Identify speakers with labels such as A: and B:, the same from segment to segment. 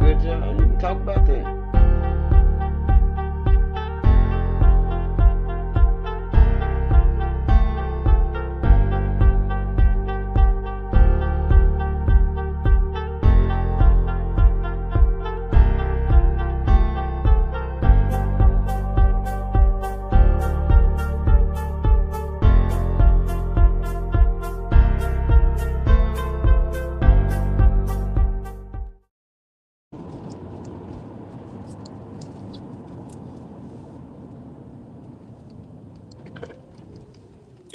A: good job. You can talk about that.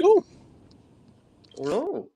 B: Oh,
A: No.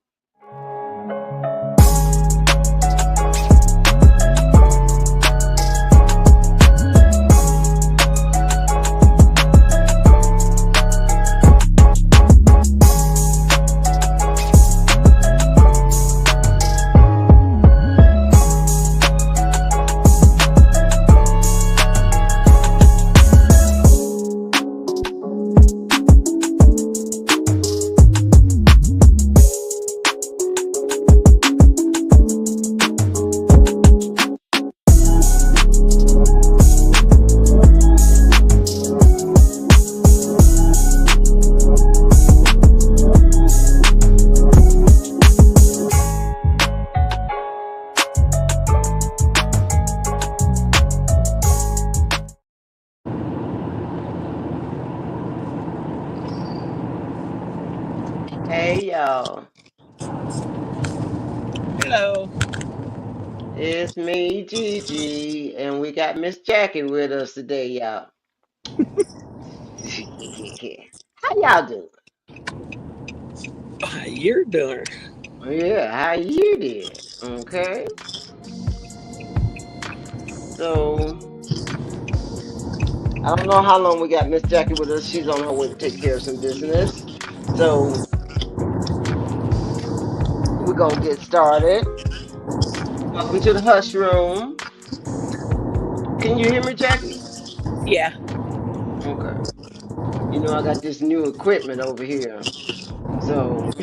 A: Hey y'all.
B: hello.
A: It's me, Gigi, and we got Miss Jackie with us today, y'all. How y'all doing?
B: You're doing.
A: Yeah, how you did? Okay. So I don't know how long we got Miss Jackie with us. She's on her way to take care of some business. So we're gonna get started. Welcome to the hush room. Can you hear me, Jackie?
B: Yeah.
A: Okay. You know I got this new equipment over here. So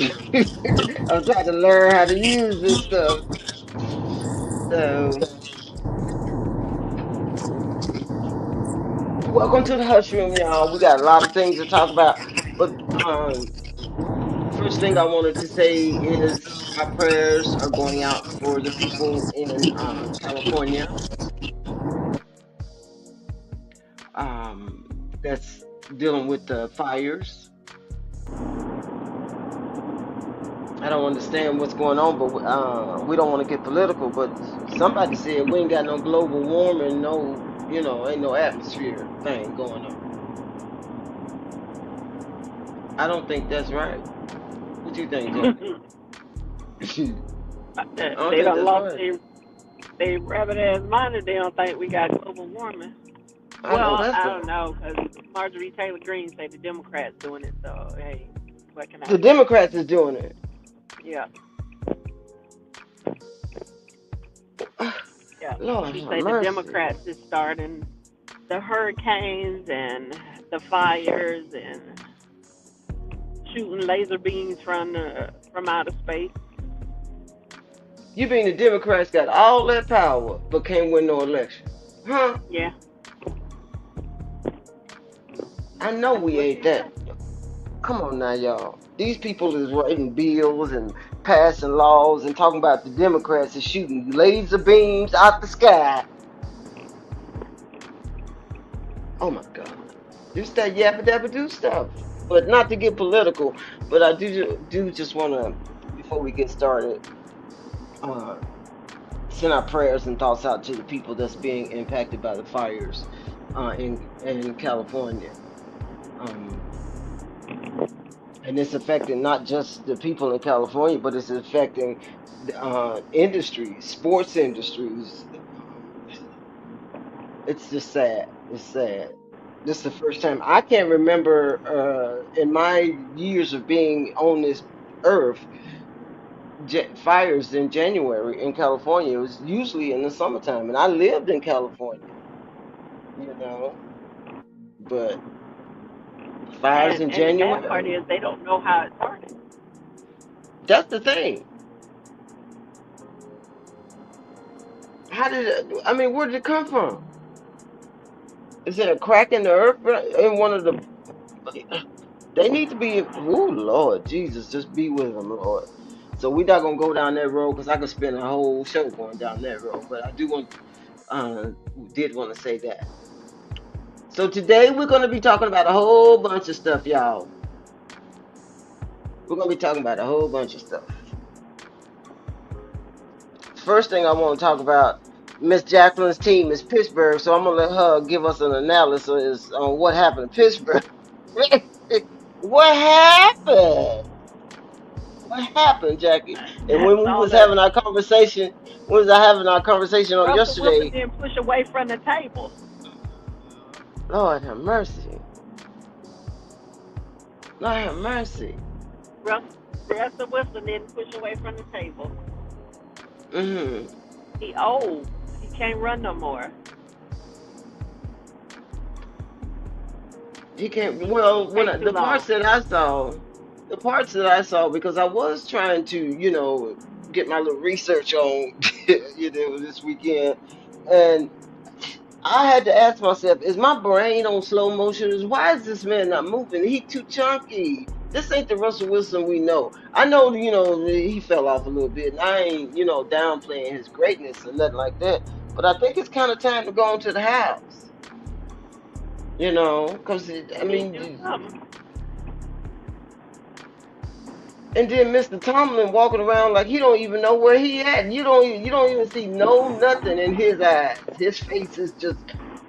A: I'm trying to learn how to use this stuff. So welcome to the hush room, y'all. We got a lot of things to talk about. But first thing I wanted to say is our prayers are going out for the people in California. That's dealing with the fires. I don't understand what's going on, but we don't want to get political. But somebody said we ain't got no global warming, no, ain't no atmosphere thing going on. I don't think that's right. What you think, Jackie? I don't
C: They
A: think
C: done
A: that's
C: lost
A: right.
C: they rabbit ass mind if they don't think we got global warming.
A: I know
C: Well,
A: that's
C: I
A: right.
C: don't know because Marjorie Taylor Greene say the Democrats doing it. So hey, what can I
A: The
C: say?
A: Democrats is doing it.
C: Yeah, yeah.
A: Lord
C: She
A: have
C: say the
A: mercy.
C: Democrats is starting the hurricanes and the fires and shooting laser beams from outer space.
A: You mean the Democrats got all that power but can't win no election? Huh?
C: Yeah,
A: I know
C: that's
A: we
C: what
A: ain't
C: she
A: that.
C: said.
A: Come on now, y'all. These people is writing bills and passing laws and talking about the Democrats is shooting laser beams out the sky. Oh my God. Just that yappa dabba do stuff. But not to get political, but I do just want to, before we get started, uh, send our prayers and thoughts out to the people that's being impacted by the fires in California. Um, and it's affecting not just the people in California, but it's affecting industries, sports industries. It's just sad. It's sad. This is the first time I can't remember in my years of being on this earth fires in January in California. It was usually in the summertime, and I lived in California, you know. But fires in
C: And the bad part
A: January,
C: is they don't know how it started.
A: that's the thing. How did it? I mean, where did it come from? Is it a crack in the earth in one of the? They need to be. Oh Lord Jesus, just be with them, Lord. So we're not gonna go down that road because I could spend a whole show going down that road. But I do want, uh, did want to say that. So today we're gonna be talking about a whole bunch of stuff, y'all. We're gonna be talking about a whole bunch of stuff. First thing I want to talk about, Miss Jacqueline's team is Pittsburgh, so I'm gonna let her give us an analysis on what happened in Pittsburgh. What happened? What happened, Jackie? And
C: That's
A: when we
C: all
A: was
C: that
A: having our conversation, when was I having our conversation on
C: Russell Wilson
A: yesterday?
C: didn't push away from the table.
A: Lord have mercy. Lord have mercy.
C: Russell, Russell Wilson didn't push away from the table.
A: Hmm.
C: He old. He can't run no more.
A: He can't.
C: He
A: Well,
C: take too
A: the parts
C: long.
A: that I saw, because I was trying to, get my little research on, this weekend, and I had to ask myself, is my brain on slow motion? Why is this man not moving? He too chunky. This ain't the Russell Wilson we know. I know, he fell off a little bit, and I ain't, downplaying his greatness or nothing like that. But I think it's kind of time to go into the house, because I
C: He do
A: mean,
C: something.
A: and then Mr. Tomlin walking around like he don't even know where he at. You don't even see no nothing in his eyes. His face is just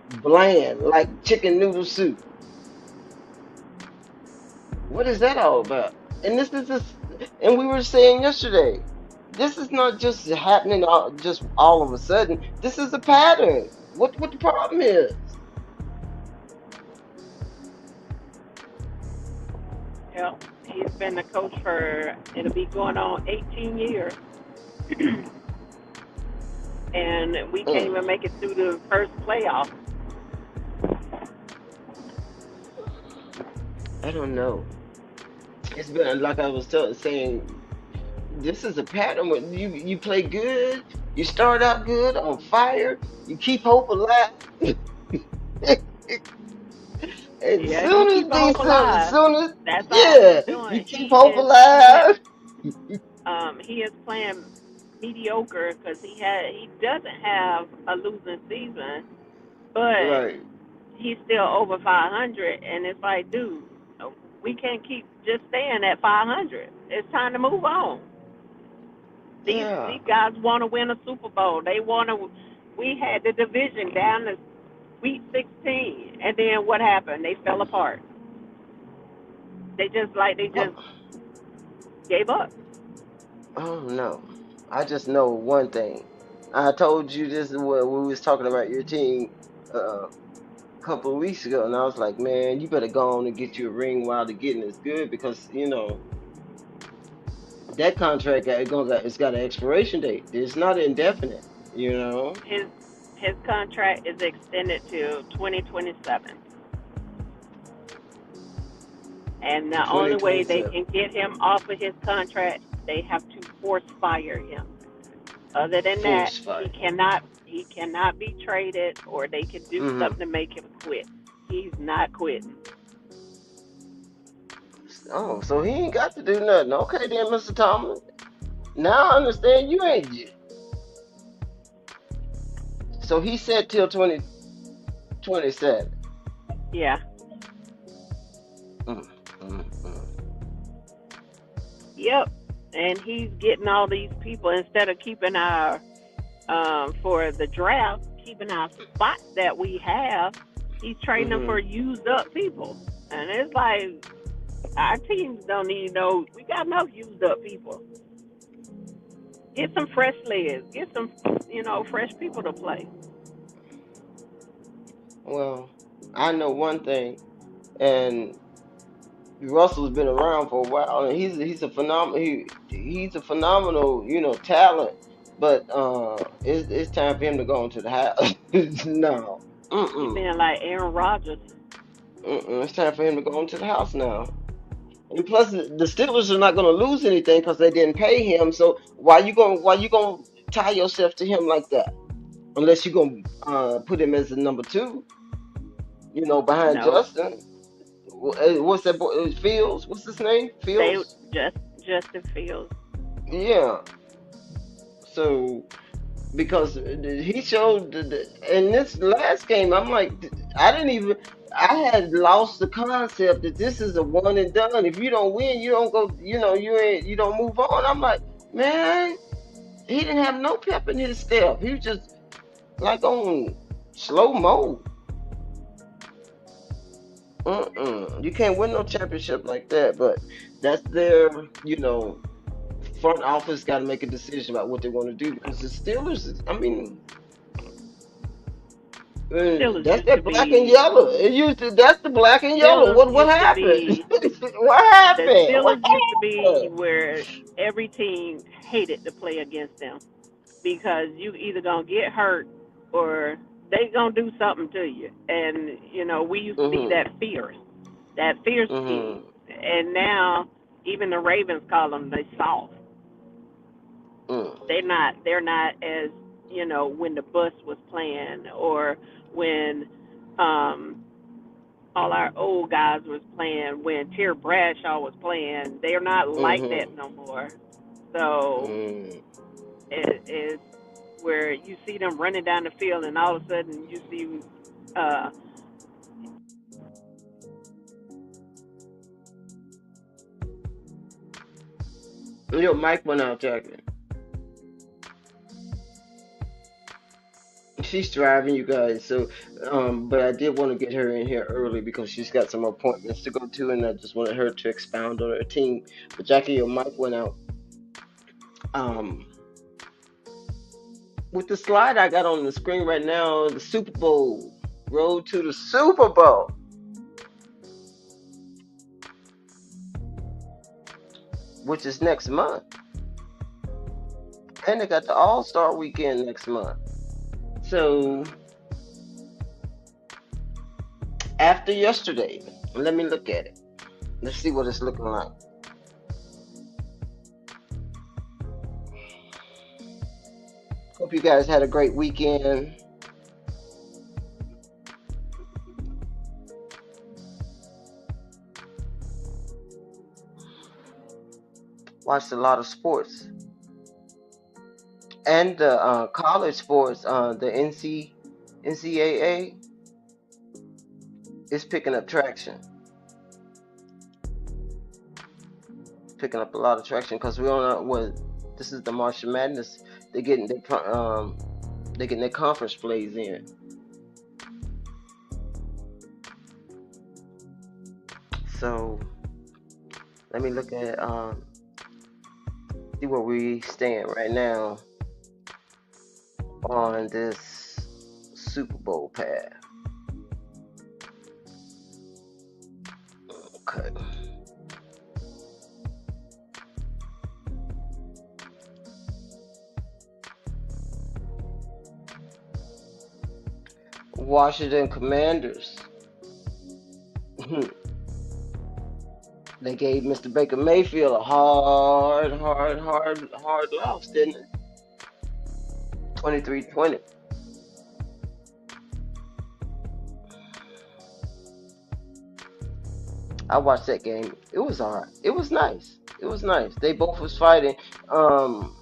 A: bland, like chicken noodle soup. What is that all about? And this is just, and we were saying yesterday, this is not just happening just all of a sudden. This is a pattern. What the problem is?
C: Yeah. He's been the coach for it'll be going on 18 years, and we can't
A: Mm,
C: even make it through the first playoff.
A: I don't know. It's been like I was saying. This is a pattern when you play good, you start out good on fire, you keep hope alive, and
C: Yeah, he
A: soon
C: keep
A: as they
C: hope alive.
A: soon as
C: That's all he's
A: yeah, you
C: doing.
A: keep hope alive.
C: He is playing mediocre because he doesn't have a losing season, but
A: Right.
C: he's still over 500, and it's like, dude, we can't keep just staying at 500. It's time to move on.
A: Yeah.
C: These guys want to win a Super Bowl. They want to. We had the division down to Sweet 16, and then what happened? They fell apart. They just
A: Oh,
C: gave up.
A: oh no. I just know one thing. I told you this is what we was talking about your team a couple of weeks ago, and I was like, man, you better go on and get you a ring while the getting is good because that contract it's got an expiration date. It's not indefinite, you know.
C: His his contract is extended to 2027, and the only way they
A: 2027.
C: can get him off of his contract, they have to force fire him. Other than that,
A: Force fight.
C: he cannot be traded, or they can do
A: Mm-hmm.
C: something to make him quit. He's not quitting.
A: Oh, so he ain't got to do nothing. Okay then, Mr. Tomlin. Now I understand you ain't. So he said till 2027.
C: Yeah.
A: Mm, mm, mm.
C: Yep. And he's getting all these people instead of keeping our for the draft, keeping our spots that we have. He's trading them for
A: Mm-hmm.
C: used up people, and it's like our teams don't need no. We got enough used up people. Get some fresh legs. Get some, fresh people to play.
A: Well, I know one thing, and Russell's been around for a while, and he's a phenomenal he's a phenomenal talent. But it's time for him to go into the house. No,
C: You
A: mm-mm,
C: being like Aaron Rodgers.
A: mm-mm. It's time for him to go into the house now. And plus, the Steelers are not going to lose anything because they didn't pay him. So why you going to tie yourself to him like that? unless you're gonna put him as the number two, behind
C: No,
A: Justin. What's that boy? Fields? What's his name?
C: they
A: Fields?
C: just Justin Fields.
A: Yeah. So because he showed in this last game, I'm like, I didn't even. I had lost the concept that this is a one and done. If you don't win, you don't go. You don't move on. I'm like, man, he didn't have no pep in his step. He was just like on slow mo. You can't win no championship like that. But that's their, front office got to make a decision about what they want to do because the Steelers. I mean,
C: Steelers
A: that's
C: used to
A: that black and
C: be
A: yellow. It used to. That's the black and yellow.
C: Steelers
A: What
C: used to
A: happened?
C: be
A: What
C: the
A: happened? What
C: Steelers used to be
A: happened?
C: where every team hated to play against them because you either gonna get hurt or they gonna do something to you. And we used to be
A: Mhm.
C: that fierce team.
A: Mhm.
C: And now even the Ravens call them they soft.
A: Mm.
C: They're not as when the bus was playing or when um all our old guys was playing when Terry Bradshaw was playing. They're not like that
A: Mhm.
C: no more. So
A: Mm.
C: it's where you see them running down the field and all of a sudden you see uh
A: Your mic went out, Jackie. She's driving, you guys. So, but I did want to get her in here early because she's got some appointments to go to, and I just wanted her to expound on her team. But Jackie, your mic went out. Um, with the slide I got on the screen right now, the Super Bowl, road to the Super Bowl, which is next month, and they got the All Star Weekend next month. So after yesterday, let me look at it. Let's see what it's looking like. Hope you guys had a great weekend. Watched a lot of sports and the college sports. The NCAA is picking up traction, picking up a lot of traction because we don't know what this is the March Madness. They're getting they're getting their conference plays in. So let me look at see where we stand right now on this Super Bowl path. Okay. Washington Commanders. They gave Mr. Baker Mayfield a hard loss, didn't it? 23-20. I watched that game. It was alright. It was nice. It was nice. They both was fighting. Um,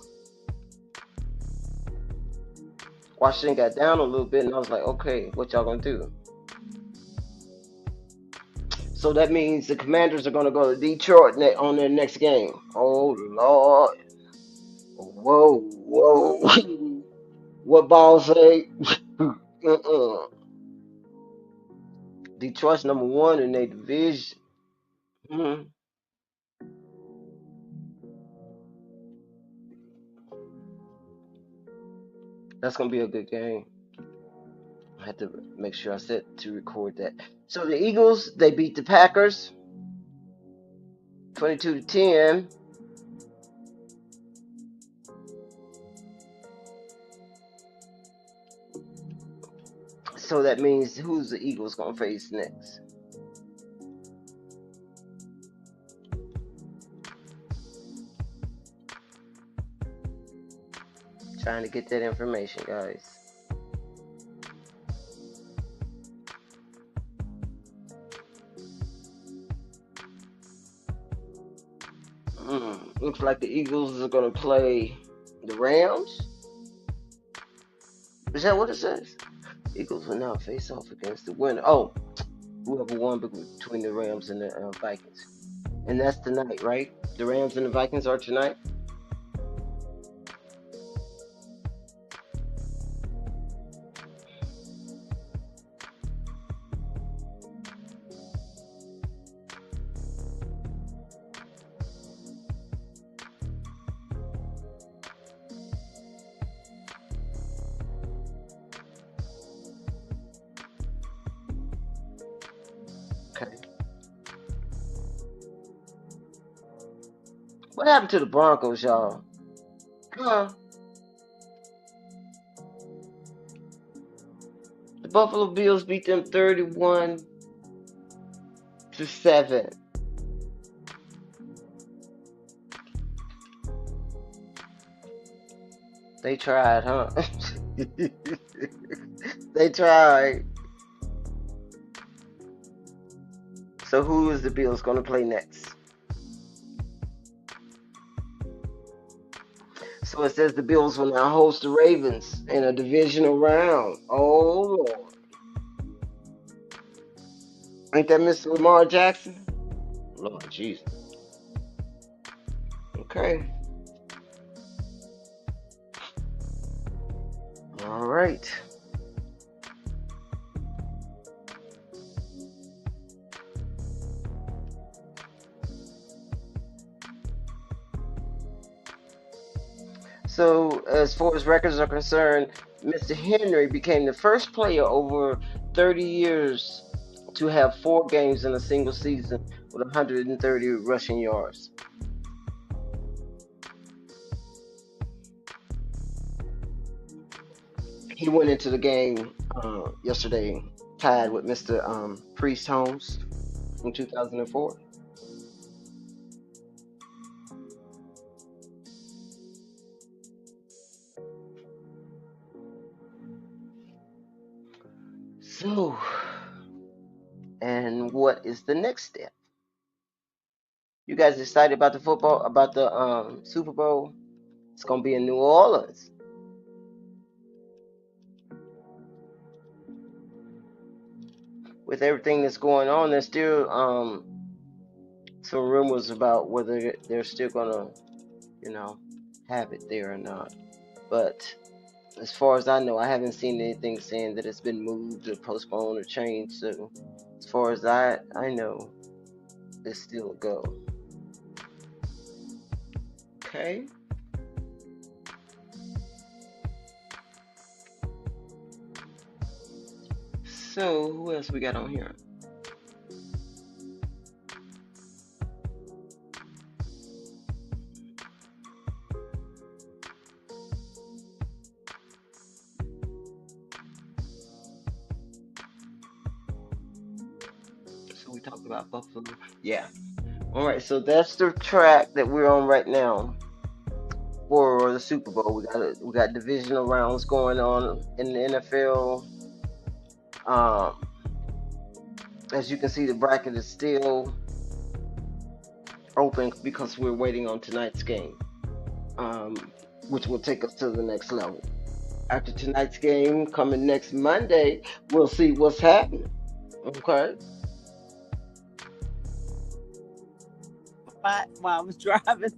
A: Washington got down a little bit, and I was like, okay, what y'all gonna do? So that means the Commanders are gonna go to Detroit on their next game. Oh Lord! Whoa, whoa! What ball say? uh-uh. Detroit's number one in their division. Mhm. That's gonna be a good game. I had to make sure I set to record that. So the Eagles, they beat the Packers 22-10. So that means who's the Eagles gonna face next? Trying to get that information, guys. Looks like the Eagles are going to play the Rams. Is that what it says? Eagles will now face off against the winner. Oh, whoever won between the Rams and the Vikings. And that's tonight, right? The Rams and the Vikings are tonight? Okay. What happened to the Broncos, y'all? Huh? The Buffalo Bills beat them 31-7. They tried, huh? They tried. So who is the Bills going to play next? So it says the Bills will now host the Ravens in a divisional round. Oh Lord. Ain't that Mr. Lamar Jackson? Lord Jesus. Okay. All right. So, as far as records are concerned, Mr. Henry became the first player over 30 years to have 4 games in a single season with 130 rushing yards. He went into the game yesterday tied with Mr. Priest Holmes from 2004. So, and what is the next step? You guys excited about the football, about the Super Bowl? It's gonna be in New Orleans. With everything that's going on, there's still some rumors about whether they're still gonna, you know, have it there or not. But as far as I know, I haven't seen anything saying that it's been moved or postponed or changed. So as far as I know, it's still a go. Okay. So who else we got on here? So we talked about Buffalo. Yeah. All right. So that's the track that we're on right now for the Super Bowl. We got divisional rounds going on in the NFL. Um, as you can see, the bracket is still open because we're waiting on tonight's game, um, which will take us to the next level. After tonight's game, coming next Monday, we'll see what's happening. Okay.
B: While I was driving.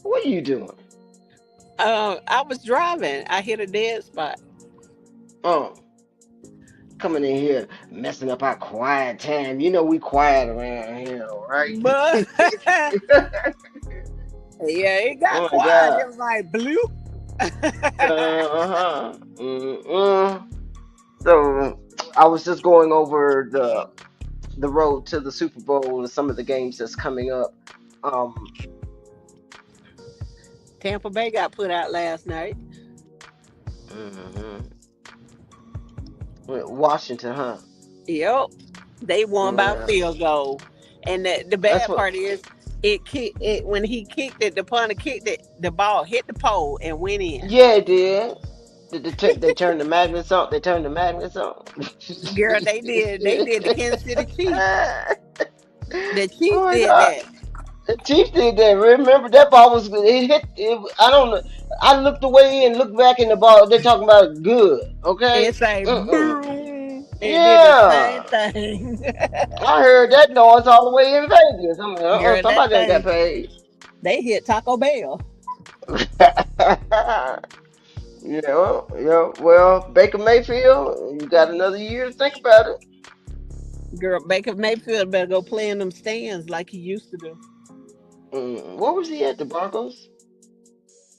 A: What are you doing?
B: I was driving. I hit a dead spot.
A: Oh, coming in here messing up our quiet time. You know we quiet around here, right?
B: But yeah, it got
A: Oh my
B: quiet.
A: God.
B: It was like bloop.
A: Uh-huh. Mm-mm. So I was just going over the road to the Super Bowl and some of the games that's coming up. Um,
B: Tampa Bay got put out last night.
A: mhm. Washington, huh?
B: Yep. They won by
A: Yeah.
B: field goal. And the
A: That's
B: bad
A: what.
B: part is it when he kicked it, the punter kicked it, the ball hit the pole and went in.
A: Yeah, it did. They turned the magnets on. They turned the magnets on.
B: Girl, they did the Kansas City Chiefs. The
A: Oh
B: Chiefs
A: my
B: did
A: God.
B: that.
A: The Chiefs did that. Remember that ball was good. It hit. It, I don't know. I looked away and looked back in the ball. They're talking about good. Okay.
B: It's a
A: Mm-mm.
B: boom. It did the same
A: Yeah.
B: thing.
A: I heard that noise all the way in Vegas. I'm like,
B: Girl, that
A: somebody done got
B: thing,
A: paid.
B: they hit Taco Bell.
A: Yeah. Well, Baker Mayfield, you got another year to think about it.
B: Girl, Baker Mayfield better go play in them stands like he used to do.
A: What was he at? The Broncos?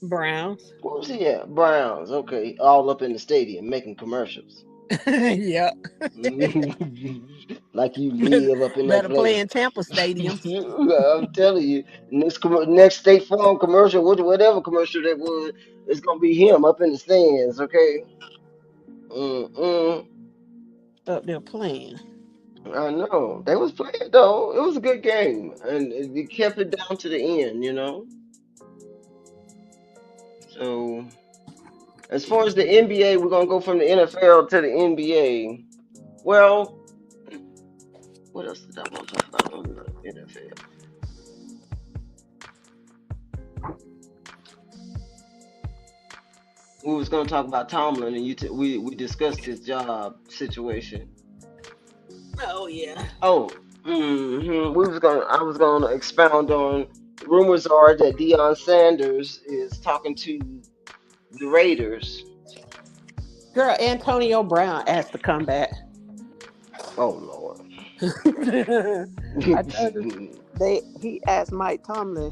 B: Browns.
A: What was he at? Browns. Okay, all up in the stadium making commercials.
B: Yep.
A: Like you live up in that
B: Better play
A: place.
B: in Tampa stadiums.
A: I'm telling you, next State Farm commercial, whatever commercial that was, it's gonna be him up in the stands. Okay. Mm-mm.
B: Up there playing.
A: I know they was playing though. It was a good game, and it kept it down to the end. So as far as the NBA, we're gonna go from the NFL to the NBA. Well, what else did I want to talk about on the NFL? We was gonna talk about Tomlin, and we discussed his job situation.
B: Oh yeah.
A: Oh, I was gonna expound on. Rumors are that Deion Sanders is talking to the Raiders.
B: Girl, Antonio Brown asked to come back.
A: Oh Lord.
B: I told you he asked Mike Tomlin,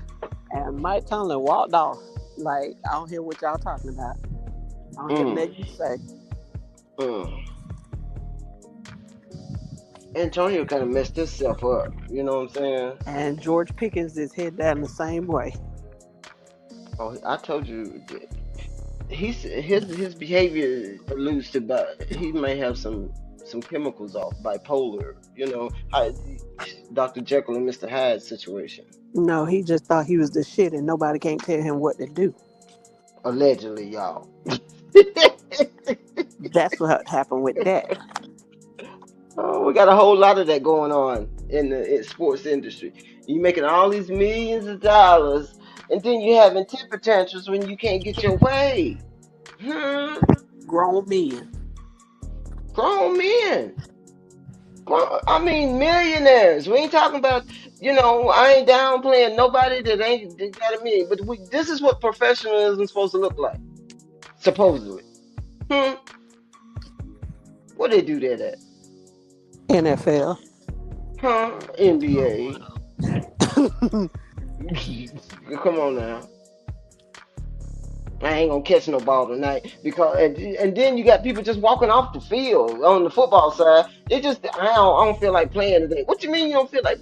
B: and Mike Tomlin walked off. Like, I don't hear what y'all talking about. I don't hear
A: mm,
B: nothing you say.
A: mm. Antonio kind of messed himself up. You know what I'm saying?
B: And George Pickens is head down the same way.
A: Oh, I told you that his behavior alludes to, but he may have some chemicals off, bipolar. Dr. Jekyll and Mr. Hyde situation.
B: No, he just thought he was the shit and nobody can't tell him what to do.
A: Allegedly, y'all.
B: That's what happened with that.
A: Oh, we got a whole lot of that going on in the sports industry. You making all these millions of dollars, and then you having temper tantrums when you can't get your way. Hmm.
B: Grown men.
A: Grown men. I mean, millionaires. We ain't talking about, I ain't downplaying nobody that got a million. But this is what professionalism is supposed to look like, supposedly. Hmm. What they do that at?
B: NFL.
A: Huh? NBA. Come on now. I ain't gonna catch no ball tonight because and then you got people just walking off the field on the football side. I don't feel like playing today. What you mean you don't feel like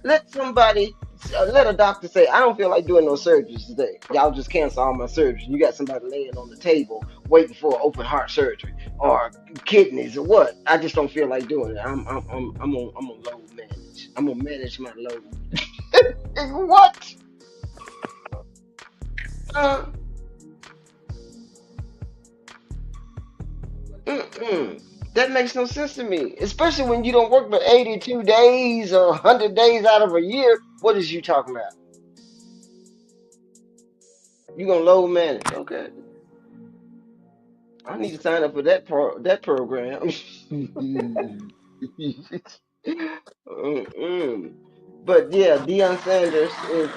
A: let somebody let a doctor say I don't feel like doing no surgeries today. Y'all just cancel all my surgeries. You got somebody laying on the table waiting for open heart surgery or kidneys or what? I just don't feel like doing it. I'm on load manage. I'm gonna manage my load. What? Uh, Mm-mm. That makes no sense to me, especially when you don't work but 82 days or 100 days out of a year. What is you talking about? You gonna load manage? Okay, I need to sign up for that program. Mm-mm. But yeah, Deion Sanders is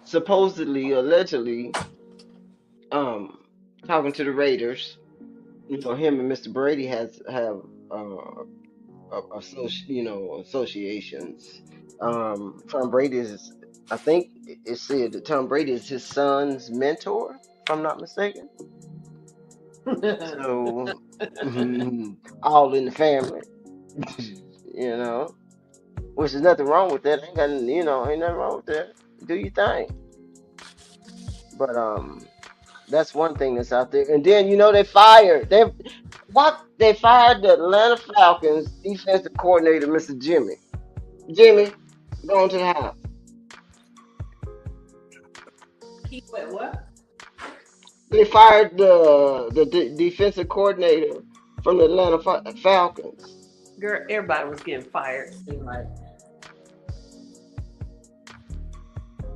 A: supposedly, allegedly, um talking to the Raiders. Him and Mr. Brady have uh associations. Tom Brady is, I think it said that Tom Brady is his son's mentor, if I'm not mistaken. So all in the family, you know, which is nothing wrong with that. Ain't nothing wrong with that. Do your thing. But that's one thing that's out there. And then they fired the Atlanta Falcons defensive coordinator, Mr. Jimmy. Jimmy, going to the house.
B: He went what?
A: They fired the defensive coordinator from the Atlanta Falcons.
B: Girl, everybody was getting fired. Seemed like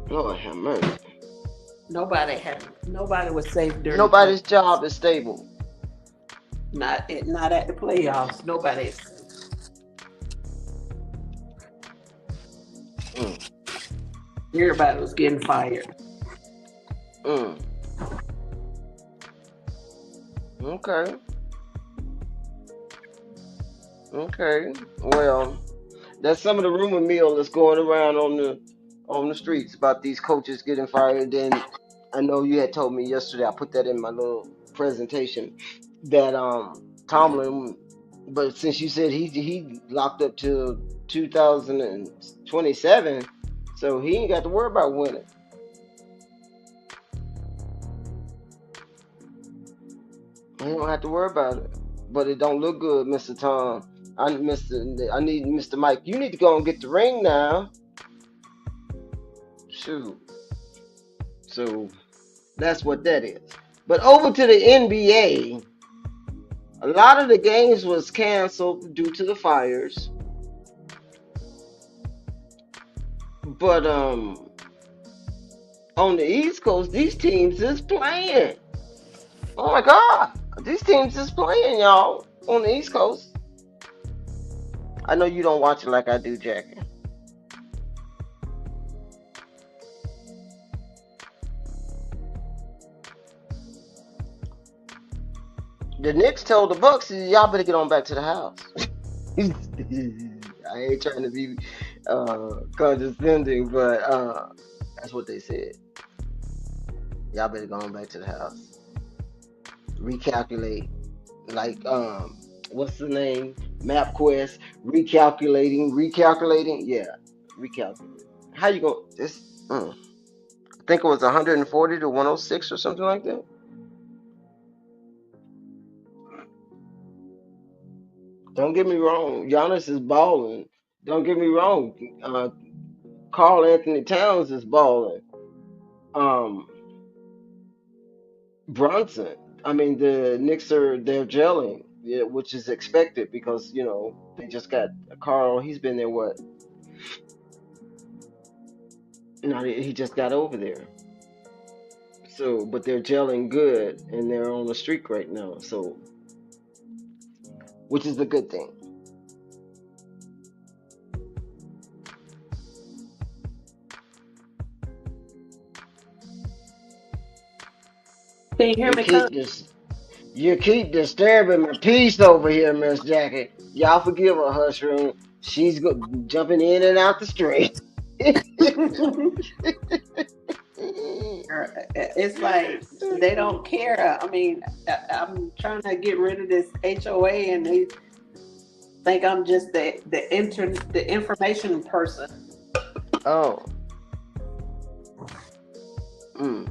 A: Lord have mercy.
B: Nobody was safe during the
A: Nobody's
B: playoffs.
A: job is stable.
B: Not at the playoffs. Nobody is safe.
A: Mm,
B: Everybody was getting fired.
A: mm. Okay. Okay. Well, that's some of the rumor mill that's going around on the streets about these coaches getting fired. Then I know you had told me yesterday. I put that in my little presentation that Tomlin. But since you said he locked up till 2027, so he ain't got to worry about winning. He don't have to worry about it. But it don't look good, Mr. Tom. I need Mr. Mike. You need to go and get the ring now. Shoot. So that's what that is. But over to the NBA, a lot of the games was canceled due to the fires. But on the East Coast, these teams is playing. Oh my God, these teams is playing, y'all, on the East Coast. I know you don't watch it like I do, Jackie. The Knicks told the Bucks, y'all better get on back to the house. I ain't trying to be condescending, but that's what they said. Y'all better go on back to the house. Recalculate. Like what's the name? MapQuest. Recalculating. Yeah, recalculate. How you going? This? I think it was 140 to 106 or something like that. Don't get me wrong. Giannis is balling. Don't get me wrong. Carl Anthony Towns is balling. Um, Brunson. I mean, the Knicks they're gelling, yeah, which is expected because they just got Carl. He's been there what? He just got over there. So, but they're gelling good and they're on a streak right now. So, which is a good thing.
B: Can you hear
A: You
B: me, Con?
A: keep this. You keep disturbing my peace over here, Miss Jackie. Y'all forgive her, Hushroom. She's jumping in and out the street.
B: It's like they don't care. I mean, I'm trying to get rid of this HOA, and they think I'm just the information person.
A: Oh. Mm.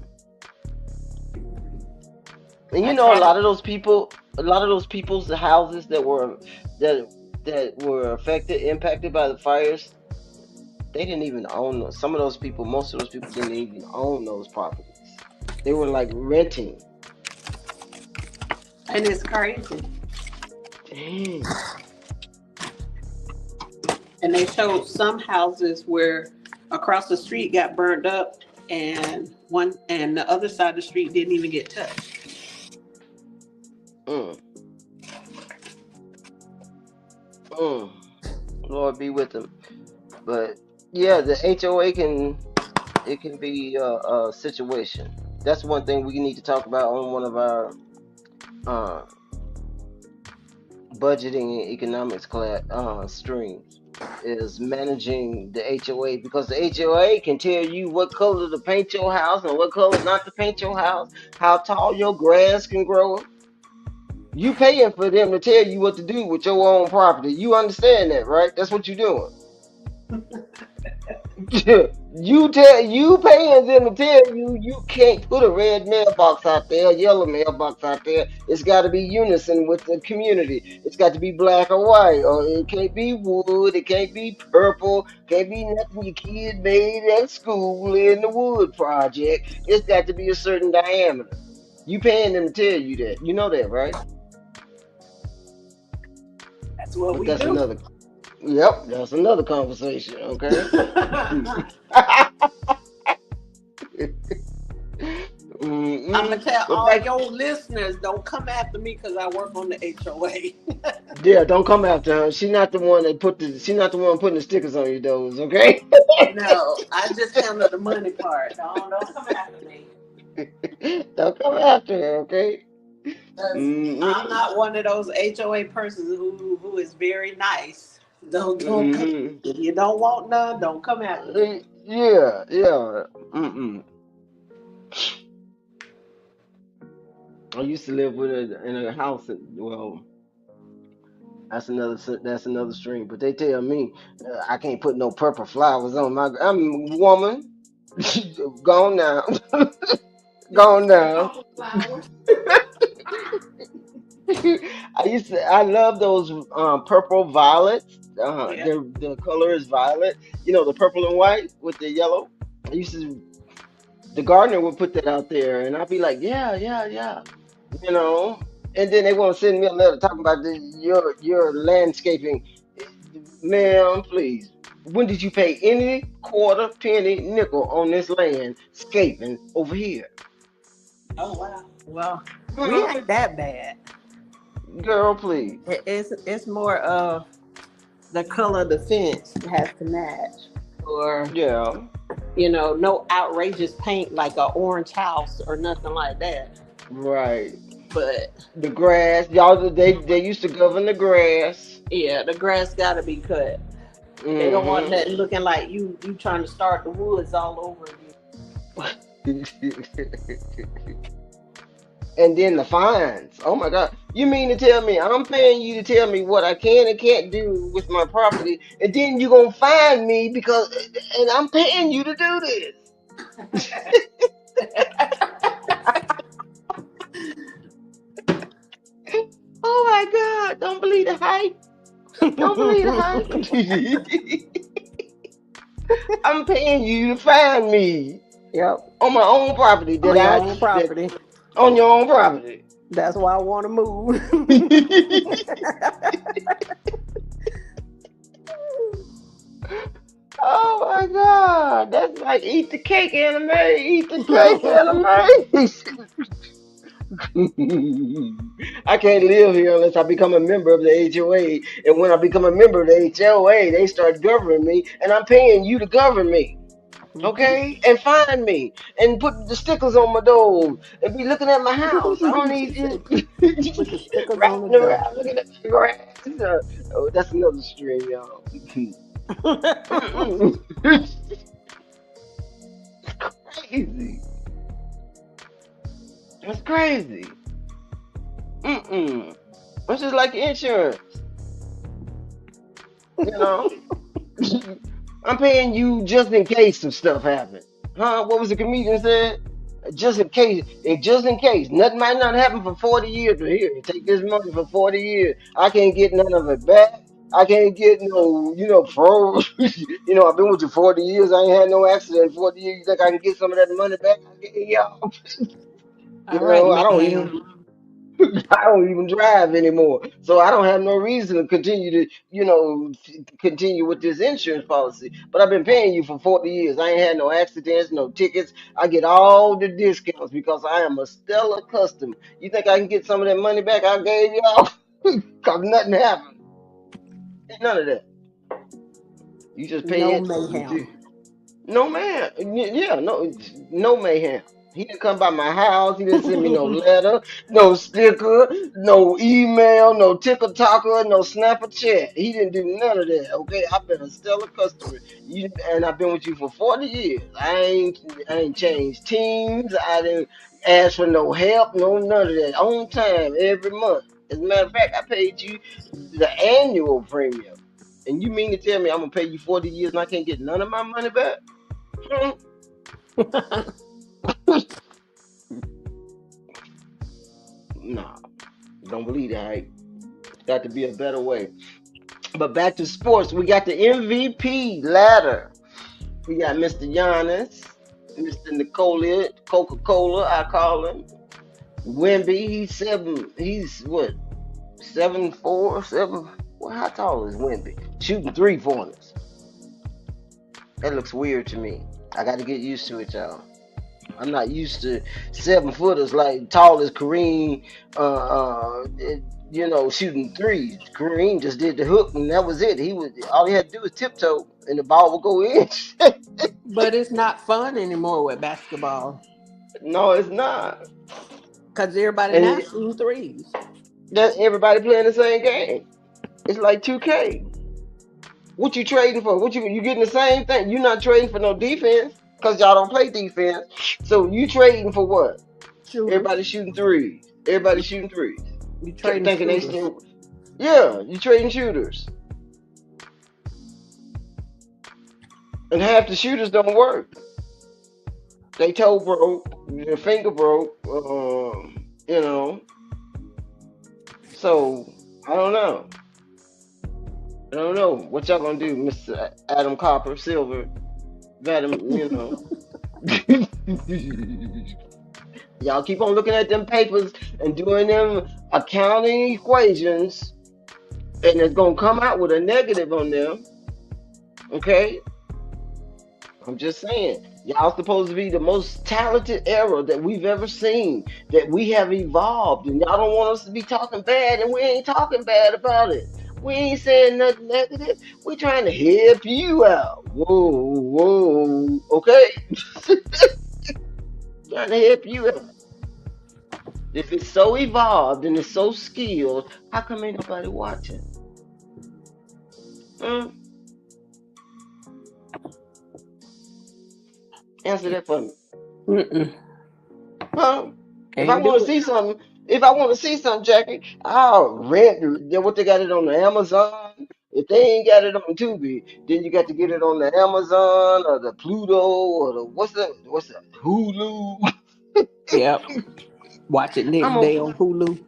A: And
B: I
A: a
B: try to.
A: lot of those people, a lot of those people's houses that that were affected, impacted by the fires, they didn't even own those. Some of those people, most of those people didn't even own those properties. They were like renting.
B: And it's crazy.
A: Dang.
B: And they showed some houses where across the street got burned up, and the other side of the street didn't even get touched.
A: Mm. Mm. Lord be with them. But yeah, the HOA can be a situation. That's one thing we need to talk about on one of our uh, budgeting and economics class streams is managing the HOA because the HOA can tell you what color to paint your house and what color not to paint your house, how tall your grass can grow. You paying for them to tell you what to do with your own property. You understand that, right? That's what you're doing. You paying them to tell you can't put a red mailbox out there, a yellow mailbox out there. It's got to be unison with the community. It's got to be black or white, or it can't be wood. It can't be purple. Can't be nothing your kid made at school in the wood project. It's got to be a certain diameter. You paying them to tell you that. You know that, right?
B: That's what
A: But
B: we
A: that's
B: do.
A: another. Yep, that's another conversation. Okay.
B: I'm gonna tell
A: But
B: all
A: back,
B: your listeners, don't come after me because I work on the HOA.
A: yeah, don't come after her. She's not the one that put the. She's not the one putting the stickers on your doors. Okay.
B: No, I just handle the money part. Don't come after me.
A: Don't come after her. Okay.
B: Because I'm
A: Mm-hmm.
B: not one of those HOA persons who is very nice. Don't come.
A: Mm-hmm.
B: If you don't want none, don't come after me.
A: Yeah, yeah. Mm-mm. I used to live with her in a house. Well, that's another stream. But they tell me I can't put no purple flowers on my. I'm a woman. Gone now.
B: Did you
A: Gone
B: say
A: now.
B: purple flowers?
A: I love those purple violets.
B: Yeah.
A: The color is violet. You know, the purple and white with the yellow. I used to the gardener would put that out there, and I'd be like, yeah, yeah, yeah, you know. And then they want to send me a letter talking about your landscaping, ma'am. Please, when did you pay any quarter, penny, nickel on this landscaping over here?
B: Oh wow. Well, we
A: Huh?
B: ain't that bad.
A: Girl, please.
B: It's more of the color of the fence has to match, or
A: Yeah,
B: no outrageous paint like a orange house or nothing like that.
A: right.
B: But
A: The grass, y'all. They used to govern the grass.
B: yeah, the grass got to be cut. They don't want
A: Hmm.
B: that looking like you trying to start the woods all over again.
A: And then the fines. Oh my God. You mean to tell me I'm paying you to tell me what I can and can't do with my property, and then you gonna fine me because and I'm paying you to do this. Oh my God. Don't believe the hype. Don't believe the hype. I'm paying you to fine me
B: Yep,
A: on my own property
B: on your own
A: that
B: property.
A: on your own property.
B: That's why I want to move.
A: Oh my God, that's like eat the cake, anime. Eat the cake, anime. I can't live here unless I become a member of the HOA. And when I become a member of the HOA, they start governing me, and I'm paying you to govern me. Okay? And find me and put the stickers on my door and be looking at my house. I don't
B: She
A: need
B: said,
A: you
B: put the stickers on the
A: riding
B: door.
A: around looking at the grass. Oh, that's another stream, y'all. Mm-mm. Crazy. That's crazy. Mm-mm. It's just like insurance, you know. I'm paying you just in case some stuff happens. Huh? What was the comedian said? Just in case, and just in case, nothing might not happen for 40 years. But here, take this money for 40 years. I can't get none of it back. I can't get no, pro. I've been with you 40 years. I ain't had no accident in 40 years. You think I can get some of that money back? I gave y'all.
B: All right,
A: I don't even.
B: man.
A: I don't even drive anymore, so I don't have no reason to continue to, continue with this insurance policy. But I've been paying you for 40 years. I ain't had no accidents, no tickets. I get all the discounts because I am a stellar customer. You think I can get some of that money back I gave y'all? Cause nothing happened. Ain't none of that. You just pay
B: No
A: it.
B: mayhem.
A: No man, yeah, no mayhem. He didn't come by my house. He didn't send me no letter, no sticker, no email, no ticker talker, no snap a chat. He didn't do none of that. Okay, I've been a stellar customer. And I've been with you for 40 years. I ain't changed teams. I didn't ask for no help, no none of that. On time every month. As a matter of fact, I paid you the annual premium. And you mean to tell me I'm gonna pay you 40 years and I can't get none of my money back? Hmm. Nah, don't believe that. Right? Got to be a better way. But back to sports, we got the MVP ladder. We got Mr. Giannis, Mr. Nicola, Coca-Cola, I call him. Wemby, he's seven. He's what? 7'4", 7. Well, how tall is Wemby? Shooting 3 pointers. That looks weird to me. I got to get used to it, y'all. I'm not used to 7 footers like tall as Kareem. Shooting threes. Kareem just did the hook and that was it. All he had to do was tiptoe and the ball would go in.
B: But it's not fun anymore with basketball
A: No, it's not.
B: because everybody
A: And
B: now shooting threes.
A: that everybody playing the same game. It's like 2K. What you trading for? You getting the same thing? You're not trading for no defense because y'all don't play defense. So you trading for what?
B: Shooters.
A: Everybody shooting threes. Everybody shooting threes.
B: You trading
A: Thinking they
B: shooters.
A: still. Yeah, you trading shooters, and half the shooters don't work. They toe broke, their finger broke. You know. So I don't know. I don't know what y'all gonna do, Mr. Adam Copper Silver. Adam, y'all keep on looking at them papers and doing them accounting equations, and it's gonna come out with a negative on them. Okay, I'm just saying, y'all supposed to be the most talented era that we've ever seen, that we have evolved, and y'all don't want us to be talking bad, and we ain't talking bad about it. We ain't saying nothing negative. We trying to help you out. Whoa, whoa, okay? Trying to help you out. If it's so evolved and it's so skilled, how come ain't nobody watching? Hmm? Answer that for me.
B: Mm-mm.
A: Huh? If I
B: Can't
A: want
B: do
A: to
B: it.
A: see something, if I want to see something, Jackie, I'll rent. What they got it on the Amazon. If they ain't got it on Tubi, then you got to get it on the Amazon or the Pluto or the what's the Hulu.
B: Yep. Watch it
A: I'm
B: next
A: on.
B: day on Hulu.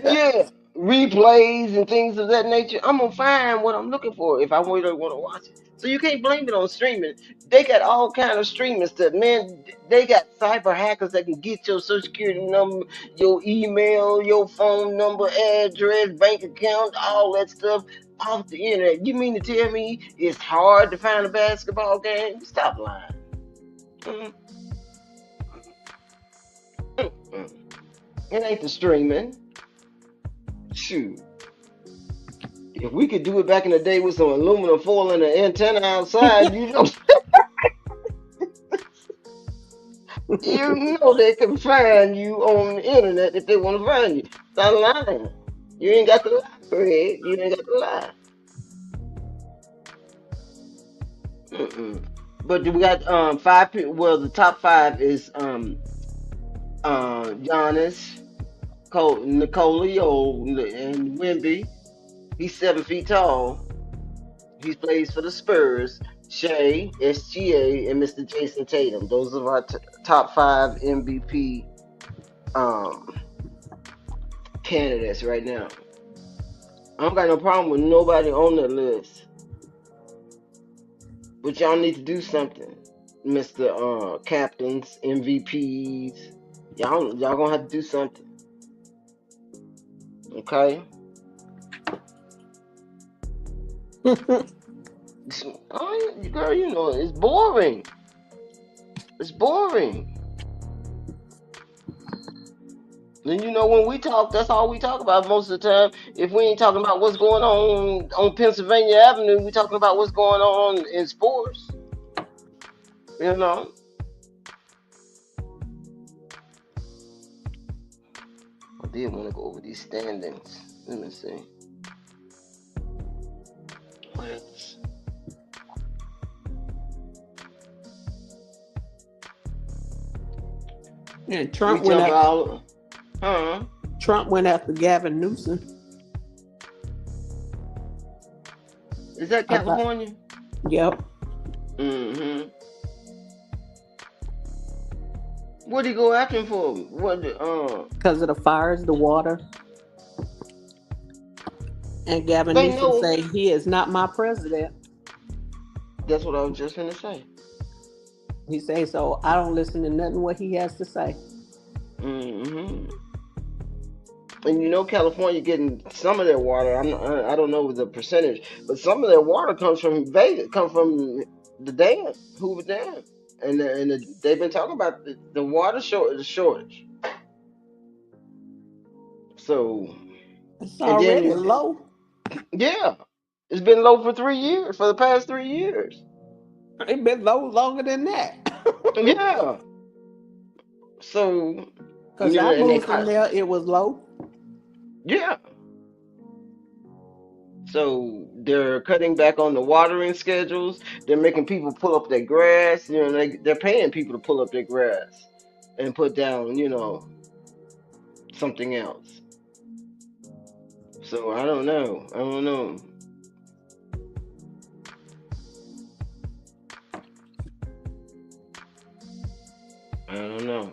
A: Yeah, replays and things of that nature. I'm gonna find what I'm looking for if I really want to watch it. So you can't blame it on streaming. They got all kind of streaming stuff, man. They got cyber hackers that can get your social security number, your email, your phone number, address, bank account, all that stuff off the internet. You mean to tell me it's hard to find a basketball game? Stop lying. Mm, mm. It ain't the streaming. Shoot. If we could do it back in the day with some aluminum foil and an antenna outside, you know they can find you on the internet if they want to find you. Stop lying. You ain't got to lie, Craig. You ain't got to lie. Mm-mm. But we got five people. Well, the top five is Giannis, Nikola and Wimby. He's 7 feet tall. He plays for the Spurs. Shea, SGA, and Mr. Jason Tatum. Those are our top five MVP um, candidates right now. I don't got no problem with nobody on the list, but y'all need to do something, Mr. Captains, MVPs. Y'all gonna have to do something, okay? Girl, it's boring. It's boring. And when we talk, that's all we talk about most of the time. If we ain't talking about what's going on Pennsylvania Avenue, we talking about what's going on in sports. You know, I did want to go over these standings. Let me see. Let's-
B: And
A: We jump out. Huh?
B: Trump went after Gavin Newsom
A: Is that
B: about.
A: California?
B: Yep.
A: Mm-hmm. What did he go after him for?
B: Because of the fires, the water. And Gavin
A: They
B: Newsom
A: know.
B: say he is not my president.
A: That's what I was just gonna say.
B: He say so. I don't listen to nothing what he has to say.
A: Mm-hmm. And California getting some of their water. I don't know the percentage, but some of their water comes from Vegas, come from the dam, Hoover Dam. they've been talking about the water shortage. So,
B: It's
A: and
B: already
A: then
B: low.
A: yeah, it's been low for 3 years, for the past 3 years.
B: It been low longer than that.
A: Yeah. So,
B: Cause I
A: and they
B: moved from there, it was low.
A: yeah. So they're cutting back on the watering schedules. They're making people pull up their grass. They're paying people to pull up their grass and put down, something else. So I don't know. I don't know. I don't know.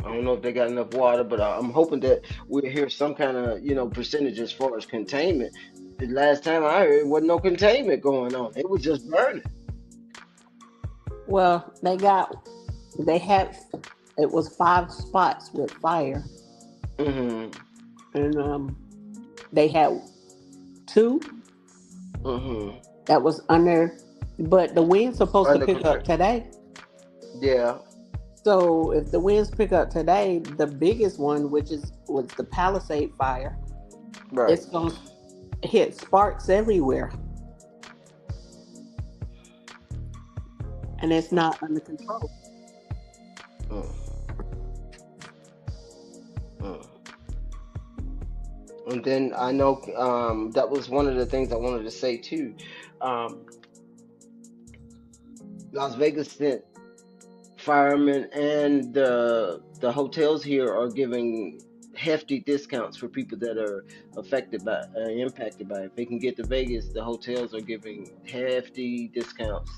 A: I don't know if they got enough water, but I'm hoping that we'll hear some kind of, percentage as far as containment. The last time I heard, it wasn't no containment going on. It was just burning.
B: Well, they had it was 5 spots with fire,
A: Hmm.
B: and they had two
A: Hmm.
B: that was under, but the wind's supposed to
A: Under
B: pick up
A: control.
B: today.
A: Yeah.
B: So if the winds pick up today, the biggest one, which was the Palisade fire,
A: Right.
B: it's gonna hit sparks everywhere, and it's not under control.
A: Mm, mm. And then I know that was one of the things I wanted to say too. Um, Las Vegas sent firemen and the hotels here are giving hefty discounts for people that are affected by impacted by it. If they can get to Vegas, the hotels are giving hefty discounts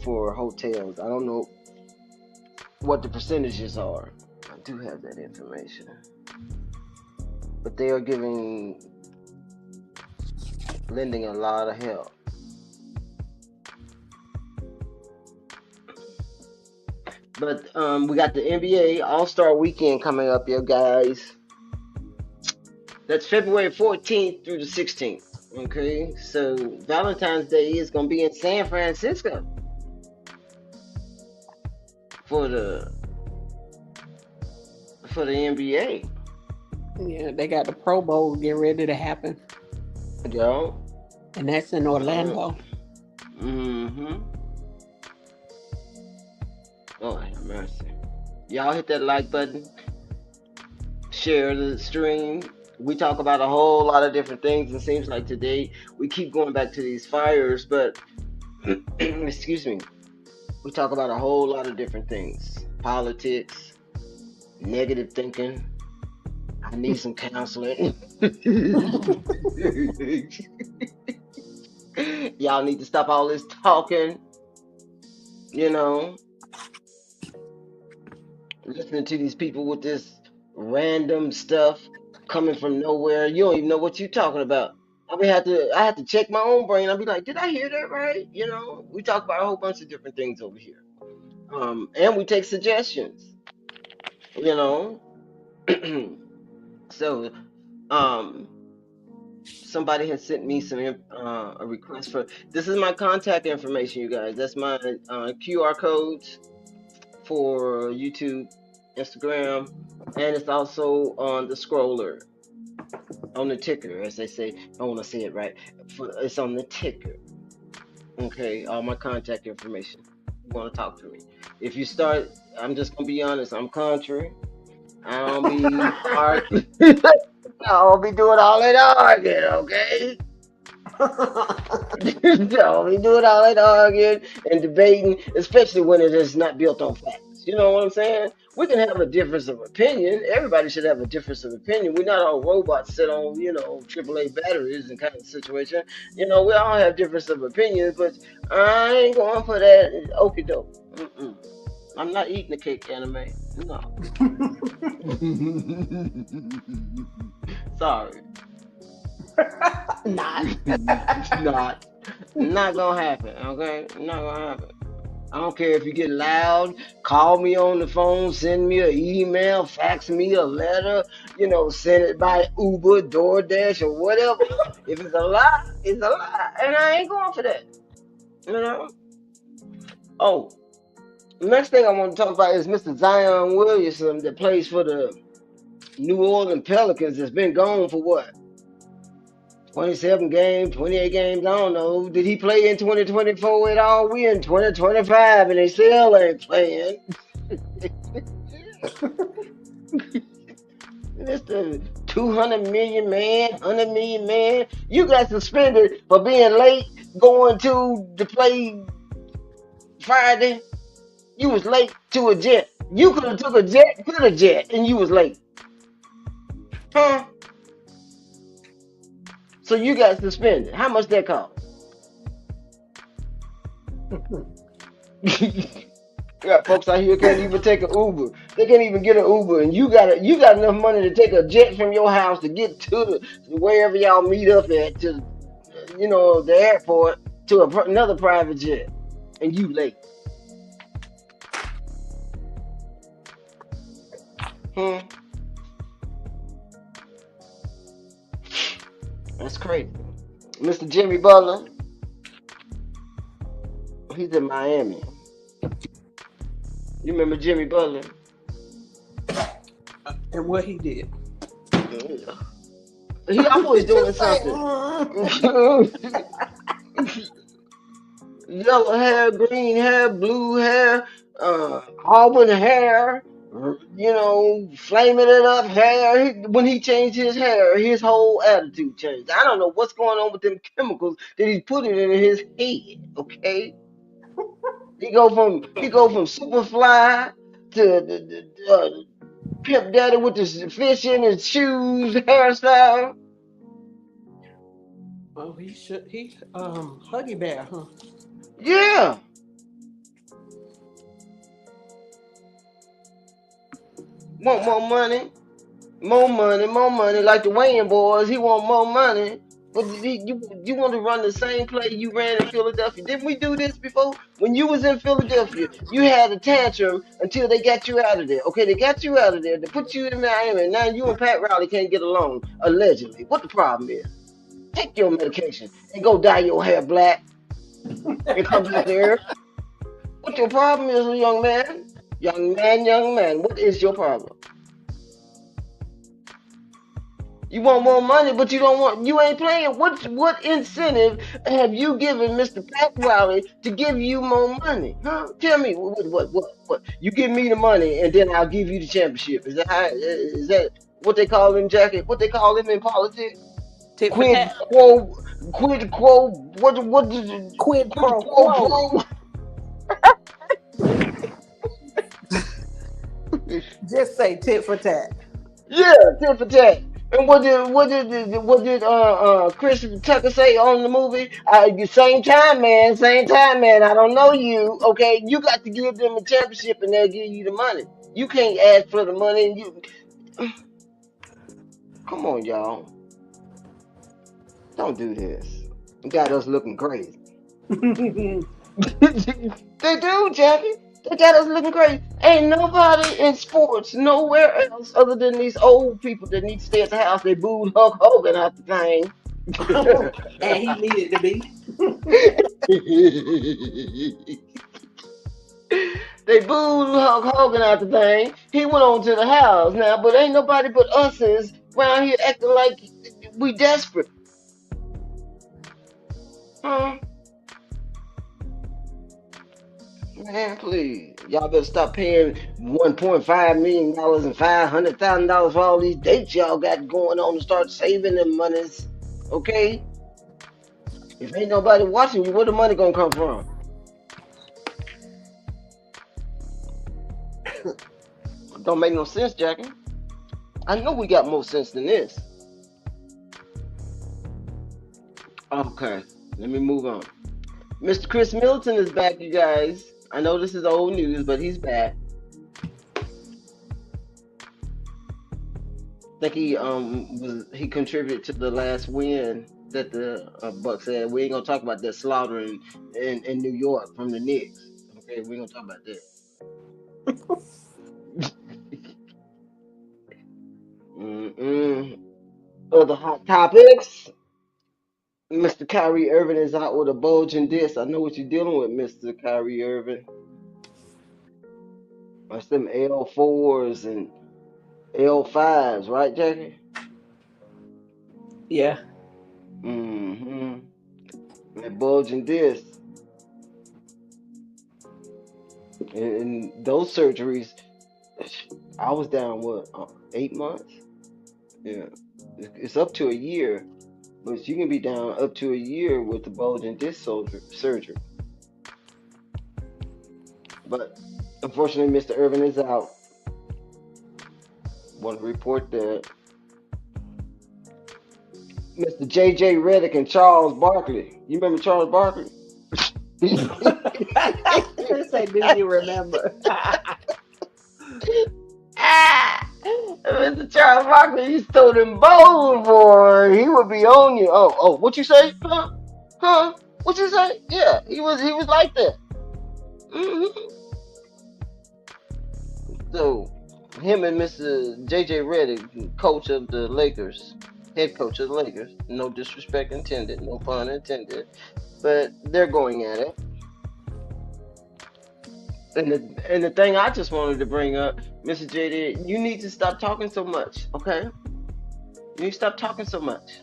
A: for hotels. I don't know what the percentages are. I do have that information, but they are lending a lot of help. But we got the NBA All Star Weekend coming up, yo guys. That's February 14th through the 16th. Okay, so Valentine's Day is gonna be in San Francisco for the NBA.
B: Yeah, they got the Pro Bowl getting ready to happen,
A: Yo,
B: and that's in
A: uh,
B: Orlando.
A: mm-hmm. Oh, have mercy. Y'all hit that like button, share the stream. We talk about a whole lot of different things. It seems like today we keep going back to these fires, but excuse me, we talk about a whole lot of different things: politics, negative thinking. I need some counseling. Y'all need to stop all this talking, you know, listening to these people with this random stuff coming from nowhere. You don't even know what you're talking about. I have to check my own brain. I'll be like, did I hear that right? We talk about a whole bunch of different things over here. And we take suggestions, you know. So, um, somebody has sent me a request for this is my contact information, you guys. That's my QR codes for YouTube, Instagram, and it's also on the scroller, on the ticker, as they say. I want to say it right. It's on the ticker. Okay, all my contact information. You want to talk to me? If you start, I'm just gonna be honest. I'm country. I don't be arguing. I don't be doing all that arguing. Okay. No, we do it all that arguing and debating, especially when it is not built on facts. You know what I'm saying? We can have a difference of opinion. Everybody should have a difference of opinion. We're not all robots sit on, AAA batteries and kind of situation. We all have difference of opinions, but I ain't going for that okie doke. Mm-mm. I'm not eating the cake anime. No. Sorry.
B: Not.
A: Not. Not gonna happen, okay? Not gonna happen. I don't care if you get loud, call me on the phone, send me an email, fax me a letter, send it by Uber, DoorDash, or whatever. If it's a lie, it's a lie. And I ain't going for that. You know? Oh, Next thing I want to talk about is Mr. Zion Williamson that plays for the New Orleans Pelicans. That's been gone for what? 27 games, 28 games. I don't know. Did he play in 2024 at all? We in 2025 and they still ain't playing. Mr. 200 million man, 100 million man. You got suspended for being late going to the play Friday. You was late to a jet. You could have took a jet to the jet and you was late. Huh? So you got suspended. How much that cost? You got folks out here can't even take an Uber. They can't even get an Uber, and you got enough money to take a jet from your house to get to wherever y'all meet up at to the airport to another private jet, and you late. Hmm, that's crazy. Mr. Jimmy Butler, he's in Miami. You remember Jimmy Butler?
B: And what he did.
A: Yeah. He always doing
B: Just say,
A: something. Yellow hair, green hair, blue hair, auburn hair, flaming it up hair. When he changed his hair, his whole attitude changed. I don't know what's going on with them chemicals that he's putting in his head. Okay, he go from Superfly to the Pimp Daddy with the fish in his shoes hairstyle.
B: oh, Huggy Bear, huh?
A: Yeah, want more money. More money, more money. Like the Wayne boys, he want more money. But you want to run the same play you ran in Philadelphia? Didn't we do this before? When you was in Philadelphia, you had a tantrum until they got you out of there. Okay, they got you out of there. They put you in Miami. Now you and Pat Riley can't get along, allegedly. What the problem is? Take your medication and go dye your hair black and come back to Earth. What your problem is, young man? Young man, young man. What is your problem? You want more money, but you ain't playing. What incentive have you given Mr. Pat Riley to give you more money? Huh? Tell me what? You give me the money and then I'll give you the championship. Is that what they call him, Jackie? What they call him in politics?
B: Tit for
A: Quid
B: tat.
A: quo quid quo what did
B: Quid
A: quid
B: pro
A: quo
B: quo.
A: pro.
B: Just say tit for tat.
A: Yeah, tit for tat. And what did Chris Tucker say on the movie? Same time, man. Same time, man. I don't know you. Okay, you got to give them a championship, and they'll give you the money. You can't ask for the money. And you come on, y'all. Don't do this. You got us looking crazy. They do, Jackie. They got us looking crazy. Ain't nobody in sports nowhere else other than these old people that need to stay at the house. They booed Hulk Hogan out the thing.
B: And he needed to be.
A: They booed Hulk Hogan out the thing. He went on to the house now, but ain't nobody but us is around here acting like we desperate. Huh? Man, please. Y'all better stop paying $1.5 million and $500,000 for all these dates y'all got going on and start saving them monies. Okay? If ain't nobody watching you, where the money gonna come from? Don't make no sense, Jackie. I know we got more sense than this. Okay, let me move on. Mr. Chris Middleton is back, you guys. I know this is old news, but he's back. I think he contributed to the last win that the Bucks had. We ain't gonna talk about that slaughter in New York from the Knicks. Okay, we ain't gonna talk about that. Mm-mm. Other hot topics. Mr. Kyrie Irving is out with a bulging disc. I know what you're dealing with, Mr. Kyrie Irving. That's them L4s and L5s, right, Jackie?
B: Yeah.
A: Mm-hmm. That bulging disc. And those surgeries, I was down, what, 8 months? Yeah. It's up to a year, but you can be down up to a year with the bulging disc surgery. But unfortunately, Mr. Irvin is out. Want to report that Mr. J.J. Reddick and Charles Barkley. You remember Charles Barkley?
B: Say, do you remember?
A: Ah, Mr. Charles Barkley, you stole them bold, boy. He would be on you. Oh, what you say? Huh? Huh? What you say? Yeah, he was like that. Hmm. So him and Mr. J.J. Redick, coach of the Lakers, head coach of the Lakers. No disrespect intended, no pun intended, but they're going at it. And the thing I just wanted to bring up, Mr. JD, you need to stop talking so much, okay? You need to stop talking so much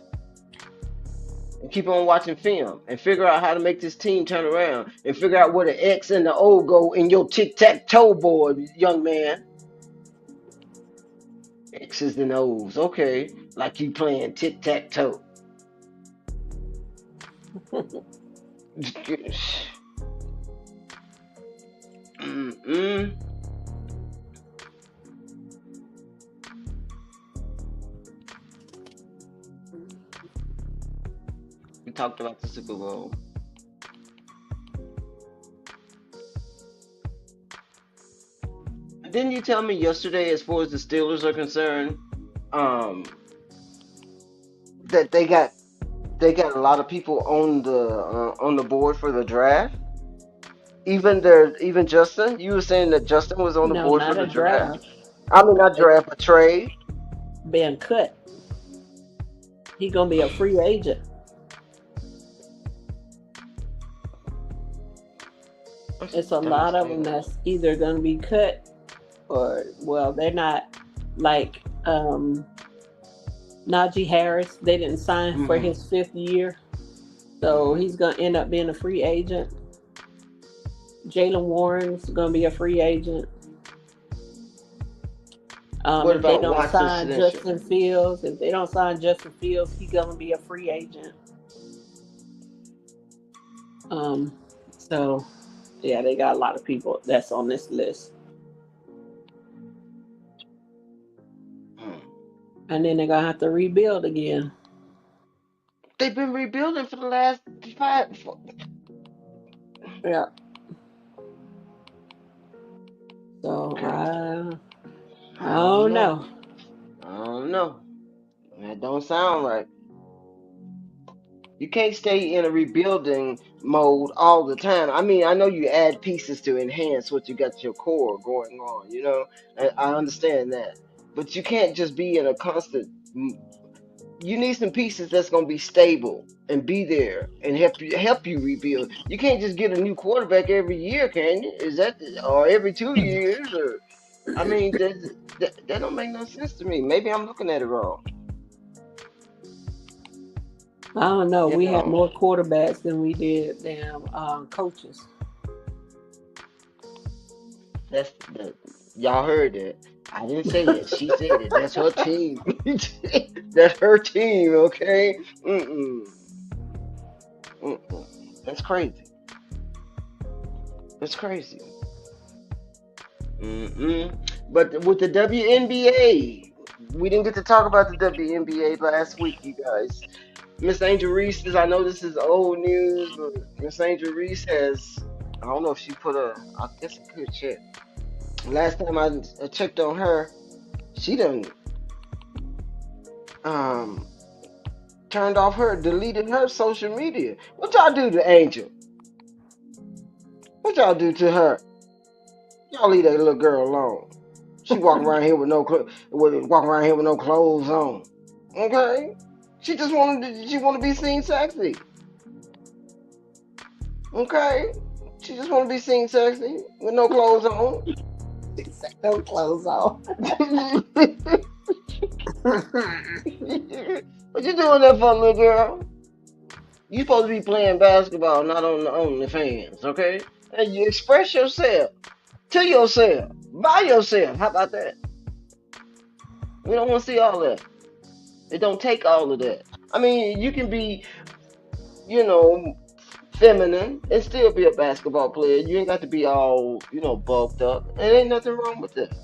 A: and keep on watching film and figure out how to make this team turn around and figure out where the X and the O go in your tic tac toe board, young man. X's and O's, okay, like you playing tic tac toe. Mm-mm. We talked about the Super Bowl. Didn't you tell me yesterday, as far as the Steelers are concerned, um, that they got a lot of people on the board for the draft? Even Justin. You were saying that Justin was on the
B: No,
A: board for
B: not a
A: the draft.
B: draft.
A: I mean, not
B: It's
A: draft, but trade.
B: being cut. He gonna be a free agent. It's a
A: Don't
B: lot of them
A: understand.
B: that's either gonna be cut or well, they're not like Najee Harris. They didn't sign for
A: Hmm.
B: his 5th year, so
A: Hmm.
B: he's gonna end up being a free agent. Jalen Warren's gonna be a free agent.
A: What
B: If they
A: about
B: don't
A: Watson
B: sign
A: Spencer?
B: Justin Fields, if they don't sign Justin Fields, he's gonna be a free agent. Um, so yeah, they got a lot of people that's on this list,
A: Hmm.
B: and then they're gonna have to rebuild again.
A: They've been rebuilding for the last five.
B: Yeah. So I
A: I don't
B: don't
A: know.
B: know.
A: I don't know. That don't sound right. You can't stay in a rebuilding mode all the time. I mean, I know you add pieces to enhance what you got your core going on, you know? I understand that. But you can't just be in a constant you need some pieces that's going to be stable and be there and help you rebuild. You can't just get a new quarterback every year, can you? Is that or every 2 years or I mean that don't make no sense to me. Maybe I'm looking at it wrong.
B: I don't know.
A: You
B: We had
A: know,
B: more quarterbacks than we did damn coaches.
A: that's the y'all heard that. I didn't say it. She said it. That's her team. That's her team. Okay. Mm-mm. Mm-mm. That's crazy. That's crazy. Mm-mm. But with the WNBA, we didn't get to talk about the WNBA last week, you guys. Miss Angel Reese, I know this is old news, but Miss Angel Reese has, I don't know if she put I guess I could check. Last time I checked on her, she done um deleted her social media. What y'all do to Angel? What y'all do to her? Y'all leave that little girl alone. She walking around here with walking around here with no clothes on. Okay, she want to be seen sexy. Okay, she just want to be seen sexy with no clothes on.
B: Take those clothes off.
A: What you doing that for, little girl? You supposed to be playing basketball, not on the OnlyFans, okay? And you express yourself to yourself, by yourself. How about that? We don't want to see all that. It don't take all of that. I mean, you can be, you know, feminine and still be a basketball player. You ain't got to be all, bulked up. And ain't nothing wrong with that.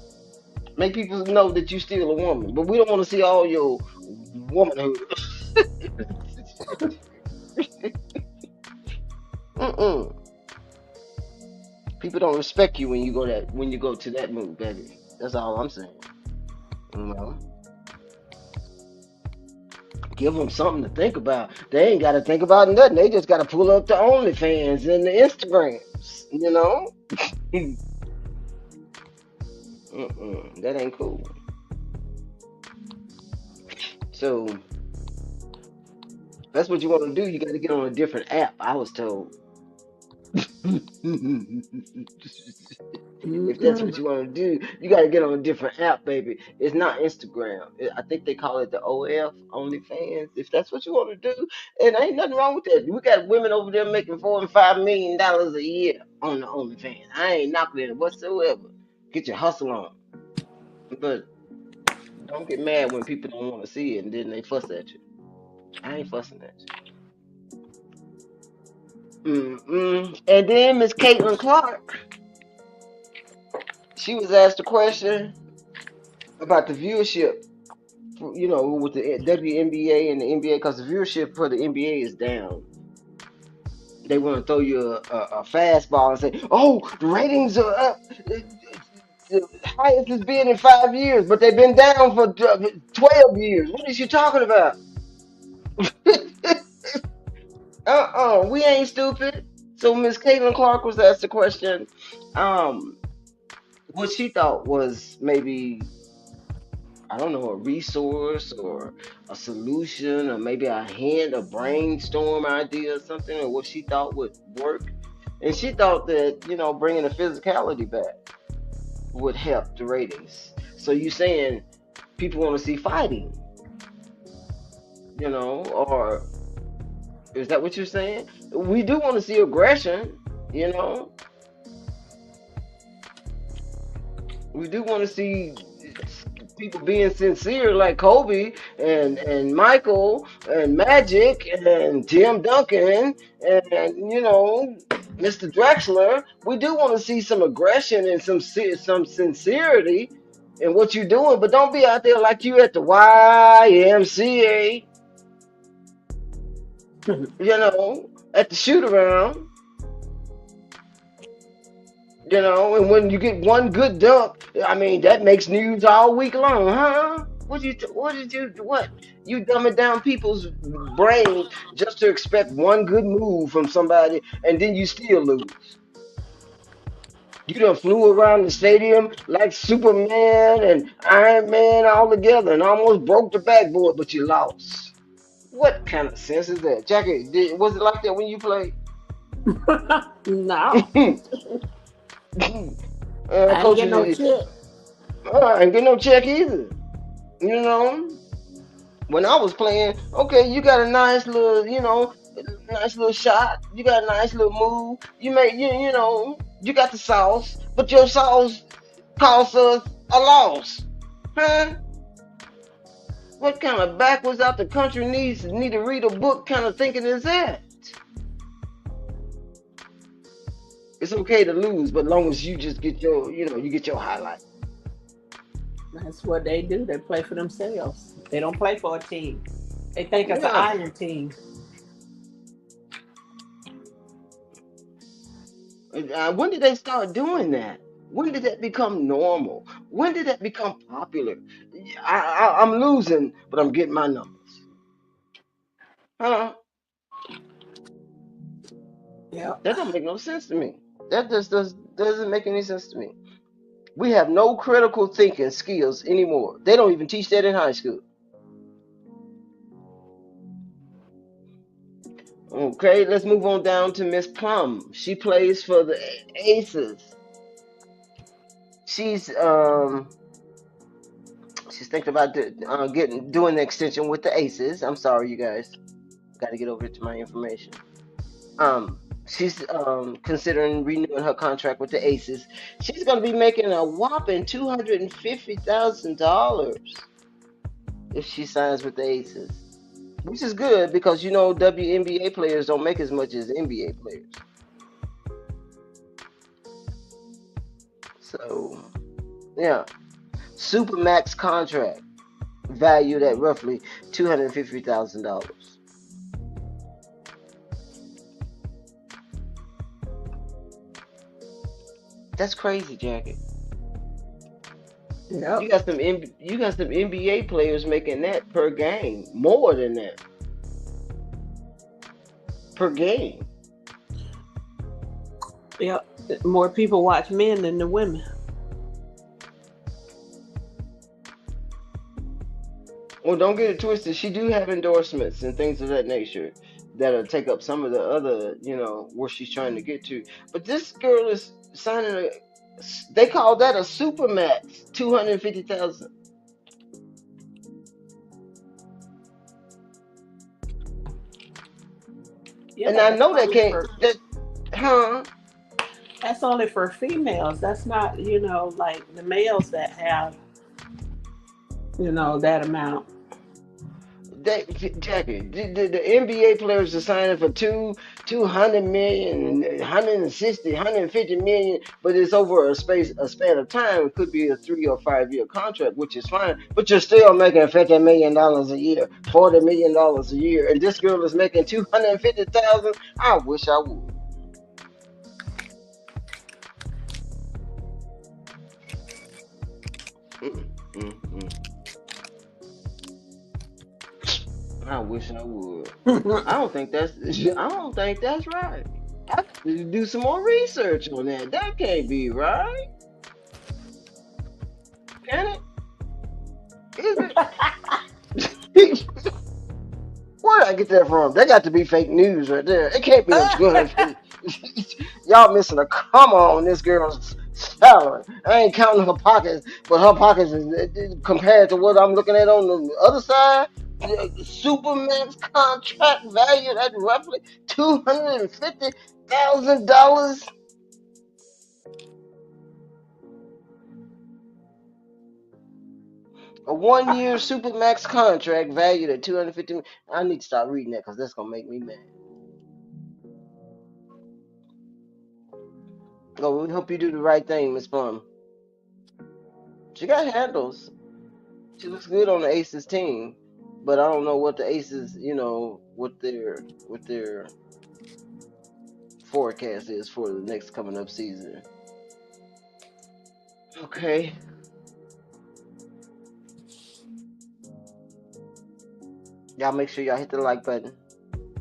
A: Make people know that you still a woman. But we don't want to see all your womanhood. Mm-mm. People don't respect you when you go to that move, baby. That's all I'm saying. You know, give them something to think about. They ain't got to think about nothing. They just got to pull up the OnlyFans and the Instagrams. Mm-mm, that ain't cool. So that's what you want to do. You got to get on a different app. I was told. If that's what
B: Mm-mm.
A: you want to do, you got to get on a different app, baby. It's not Instagram. I think they call it the OF OnlyFans. If that's what you want to do, and ain't nothing wrong with that. We got women over there making $4 and $5 million a year on the OnlyFans. I ain't knocking it whatsoever. Get your hustle on, but don't get mad when people don't want to see it and then they fuss at you. I ain't fussing at you. And then Miss Caitlin Clark, she was asked a question about the viewership, with the WNBA and the NBA, because the viewership for the NBA is down. They want to throw you a fastball and say, "Oh, the ratings are up. The highest it's been in 5 years, but they've been down for 12 years. What is you talking about?" We ain't stupid. So Miss Caitlin Clark was asked the question, um, what she thought was maybe, I don't know, a resource or a solution or maybe a hint, a brainstorm idea or something, or what she thought would work. And she thought that, bringing the physicality back would help the ratings. So you saying people want to see fighting, or is that what you're saying? We do want to see aggression, you know. We do want to see people being sincere like Kobe and Michael and Magic and Tim Duncan and Mr. Drexler. We do want to see some aggression and some sincerity in what you're doing, but don't be out there like you at the YMCA, at the shoot around. And when you get one good dunk, I mean, that makes news all week long, huh? What? You dumbing down people's brains just to expect one good move from somebody and then you still lose. You done flew around the stadium like Superman and Iron Man all together and almost broke the backboard, but you lost. What kind of sense is that? Jackie, was it like that when you played?
B: No, I ain't
A: Coach,
B: get no check.
A: I ain't get no check either. You know, when I was playing, okay, you got a nice little shot. You got a nice little move. You got the sauce, but your sauce cost us a loss, huh? What kind of backwards out the country need to read a book kind of thinking is that? It's okay to lose, but long as you just get you get your highlight.
B: That's what they do. They play for themselves. They don't play for a team. They think it's an
A: Yeah.
B: iron team.
A: When did they start doing that? When did that become normal? When did that become popular? I'm losing, but I'm getting my numbers. Huh?
B: Yep.
A: That don't make no sense to me. That just doesn't make any sense to me. We have no critical thinking skills anymore. They don't even teach that in high school. Okay, let's move on down to Miss Plum. She plays for the Aces. she's she's thinking about doing the extension with the Aces. I'm sorry, you guys. Got to get over to my information. She's considering renewing her contract with the Aces. She's going to be making a whopping $250,000 if she signs with the Aces, which is good because you know WNBA players don't make as much as NBA players. So yeah, supermax contract valued at roughly $250,000. That's crazy, Jackie.
B: Yep.
A: You got some NBA players making that per game, more than that per game.
B: Yep. More people watch men than the women.
A: Well, don't get it twisted. She do have endorsements and things of that nature that'll take up some of the other, where she's trying to get to. But this girl is signing a. They call that a supermax, 250,000.
B: Yeah,
A: And
B: but
A: I know that can't. That, huh?
B: that's only for females. That's not, like the males that have, that amount.
A: They, Jackie, the NBA players are signing for 200 million, 160, 150 million, but it's over a span of time. It could be a 3 or 5 year contract, which is fine. But you're still making $50 million a year, $40 million a year, and this girl is making 250,000. I wish I would. Mm, mm, mm. I wish I would. I don't think that's. I don't think that's right. I got to do some more research on that. That can't be right, can it? Is it? Where did I get that from? That got to be fake news right there. It can't be no 250. Y'all missing a come on this girl's salary. I ain't counting her pockets, but her pockets is compared to what I'm looking at on the other side. Supermax contract valued at roughly $250,000. A 1 year supermax contract valued at 250. I need to stop reading that because that's gonna make me mad. Oh, we hope you do the right thing, Miss Plum. She got handles. She looks good on the Aces team, but I don't know what the Aces, what their forecast is for the next coming up season. Okay, y'all make sure y'all hit the like button,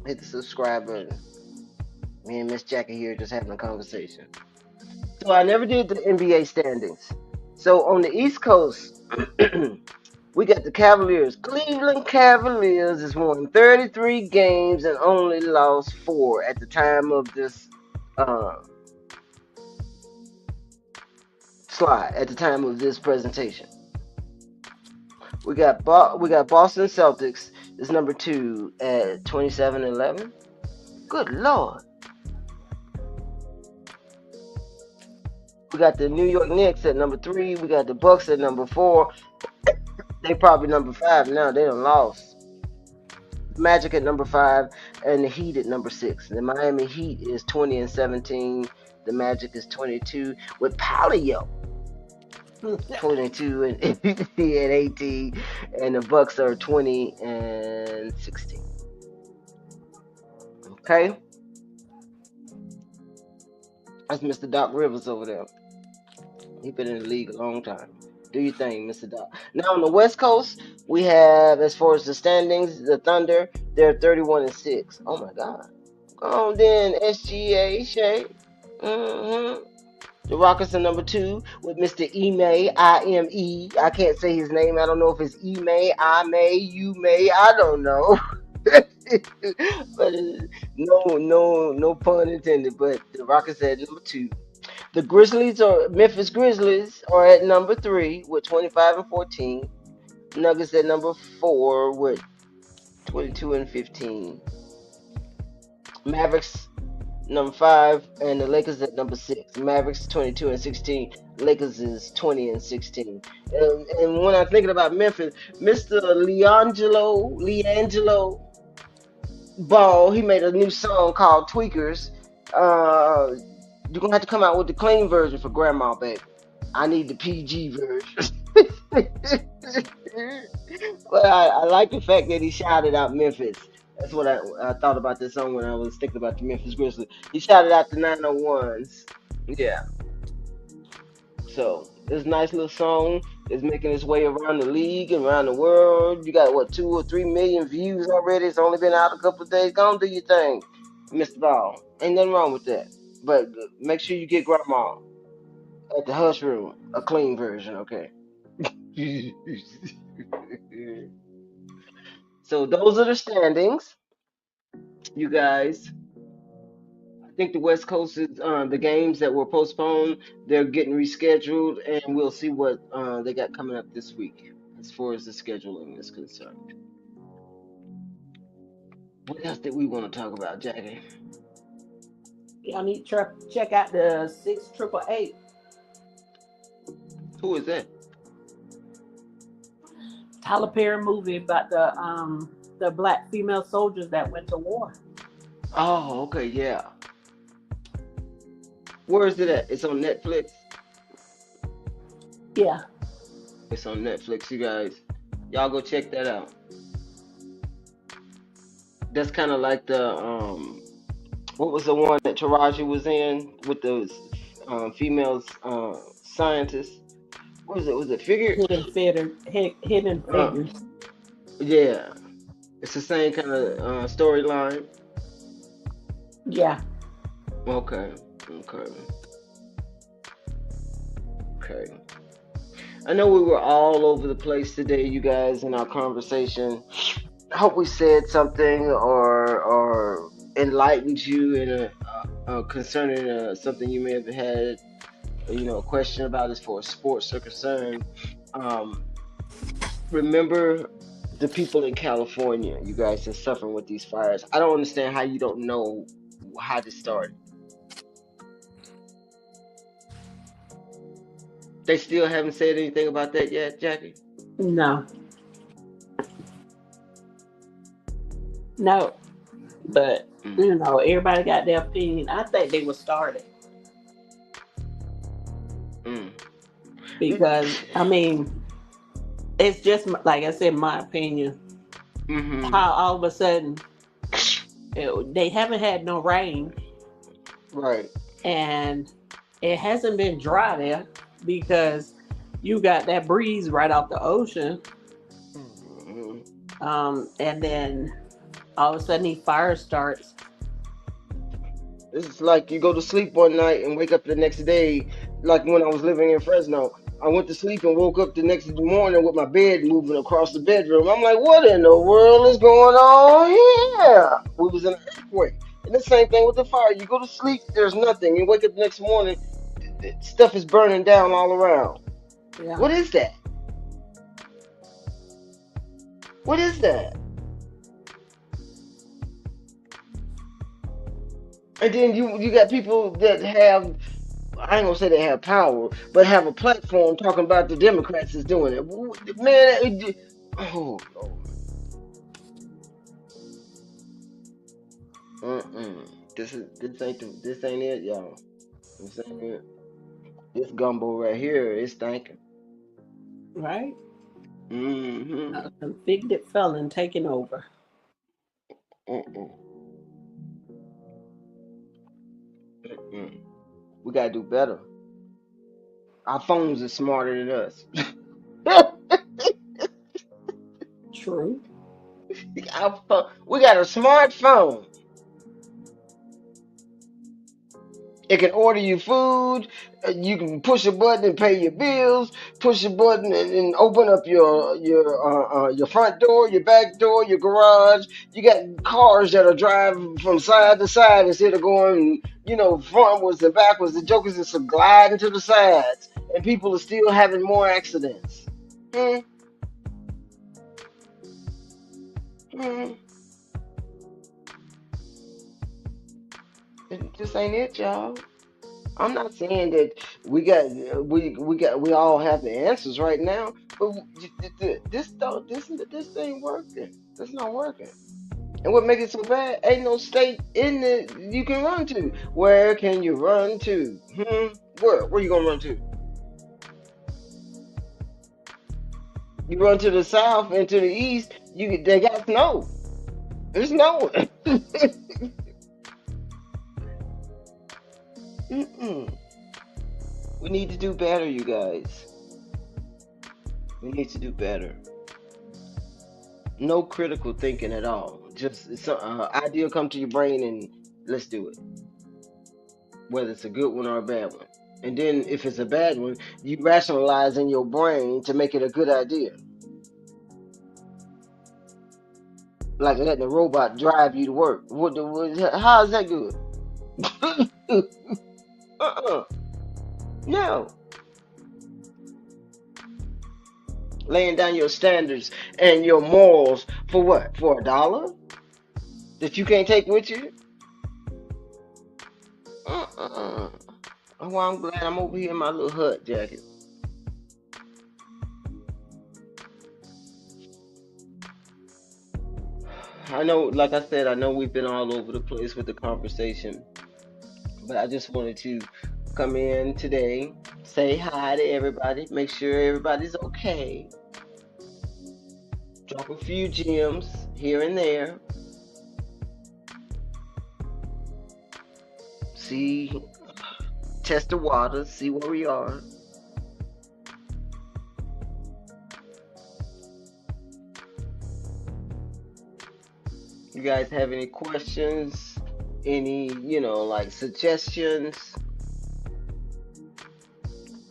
A: hit the subscribe button. Me and Miss Jackie here just having a conversation. So I never did the NBA standings. So on the East Coast, we got the Cavaliers. Cleveland Cavaliers has won 33 games and only lost 4 at the time of this uh, slide, at the time of this presentation. We got Boston Celtics is number 2 at 27-11. Good lord. We got the New York Knicks at number 3. We got the Bucks at number 4. They probably number 5 now. They done lost. Magic at number 5 and the Heat at number 6. The Miami Heat is 20-17. The Magic is 22 with Palio 22 and 18, and the Bucks are 20-16. Okay, that's Mr. Doc Rivers over there. He been in the league a long time. Do your thing, Mr. Doc. Now on the West Coast, we have, as far as the standings, the Thunder, they're 31-6. Oh my God. Go on then, SGA Shay. Mm-hmm. The Rockets are number 2 with Mr. Ime, I-M-E. I can't say his name. I don't know if it's Ime, I may, you may. I don't know. But no pun intended. But the Rockets at number 2. The Grizzlies or Memphis Grizzlies are at number three with 25 and 14. Nuggets at number four with 22 and 15. Mavericks number five, and the Lakers at number six. Mavericks 22 and 16. Lakers is 20 and 16. And when I'm thinking about Memphis, Mr. Leangelo Ball, he made a new song called Tweakers. You're gonna have to come out with the clean version for Grandma, baby. I need the PG version. But I like the fact that he shouted out Memphis. That's what I thought about this song when I was thinking about the Memphis Grizzlies. He shouted out the 901s. Yeah. So this nice little song is making its way around the league and around the world. You got what, 2 or 3 million views already? It's only been out a couple of days. Go on, do your thing, Mr. Ball. Ain't nothing wrong with that. But make sure you get Grandma at the hush room a clean version, okay? So those are the standings, you guys. I think the West Coast is the games that were postponed. They're getting rescheduled, and we'll see what they got coming up this week as far as the scheduling is concerned. What else did we want to talk about, Jackie?
B: Y'all need to check out the 6888
A: Who is that?
B: Tyler Perry movie about the black female soldiers that went to war.
A: Oh, okay, yeah. Where is it at? It's on Netflix.
B: Yeah.
A: It's on Netflix, you guys. Y'all go check that out. That's kind of like the what was the one that Taraji was in with those females scientists? What was it? Was it figure?
B: Hidden
A: Uh,
B: figures.
A: yeah, it's the same kind of storyline.
B: Yeah.
A: Okay, okay, okay. I know we were all over the place today, you guys, in our conversation. I hope we said something or enlightened you in concerning something you may have had, a question about as far as sports are concerned. Um, Remember the people in California, you guys, that's suffering with these fires. I don't understand how you don't know how this started. They still haven't said anything about that yet, Jackie?
B: No. No. But
A: Mm,
B: everybody got their opinion. I think they were started
A: mm.
B: because I mean it's just like I said, my opinion.
A: Mm-hmm.
B: How all of a sudden they haven't had no rain
A: Right.
B: and it hasn't been dry there because you got that breeze right off the ocean,
A: Hmm.
B: and then all of a sudden the fire starts.
A: It's like you go to sleep one night and wake up the next day, like when I was living in Fresno. I went to sleep and woke up the next morning with my bed moving across the bedroom. I'm like, what in the world is going on here? We was in an earthquake. And the same thing with the fire. You go to sleep, there's nothing. You wake up the next morning, stuff is burning down all around.
B: Yeah.
A: What is that? What is that? And then you got people that have, I ain't gonna say they have power, but have a platform talking about the Democrats is doing it. Man, oh Lord. Mm-mm. This ain't it, y'all. This ain't it. This gumbo right here is stinking.
B: Right.
A: Mm-hmm.
B: A convicted felon taking over.
A: Mm-mm. Mm-mm. We gotta do better. Our phones are smarter than us.
B: True.
A: We got a smartphone. It can order you food. You can push a button and pay your bills. Push a button and open up your front door, your back door, your garage. You got cars that'll drive from side to side instead of going, frontwards and backwards. The jokers is gliding to the sides, and people are still having more accidents. Hmm. Hmm. It just ain't it, y'all. I'm not saying that we all have the answers right now, but this ain't working. It's not working. And what makes it so bad? Ain't no state in the you can run to. Where can you run to? Where you gonna run to? You run to the south and to the east. They got snow. There's snow. Mm-mm. We need to do better, you guys. We need to do better. No critical thinking at all. Just some idea come to your brain and let's do it, whether it's a good one or a bad one. And then if it's a bad one, you rationalize in your brain to make it a good idea, like letting a robot drive you to work. How is that good? uh-uh. No, laying down your standards and your morals for what? For $1 that you can't take with you? Uh-uh. Oh, well, I'm glad I'm over here in my little hut jacket. I know, like I said, I know we've been all over the place with the conversation, but I just wanted to come in today, say hi to everybody, make sure everybody's okay, drop a few gems here and there, see, test the waters, see where we are. You guys have any questions? Any, like suggestions?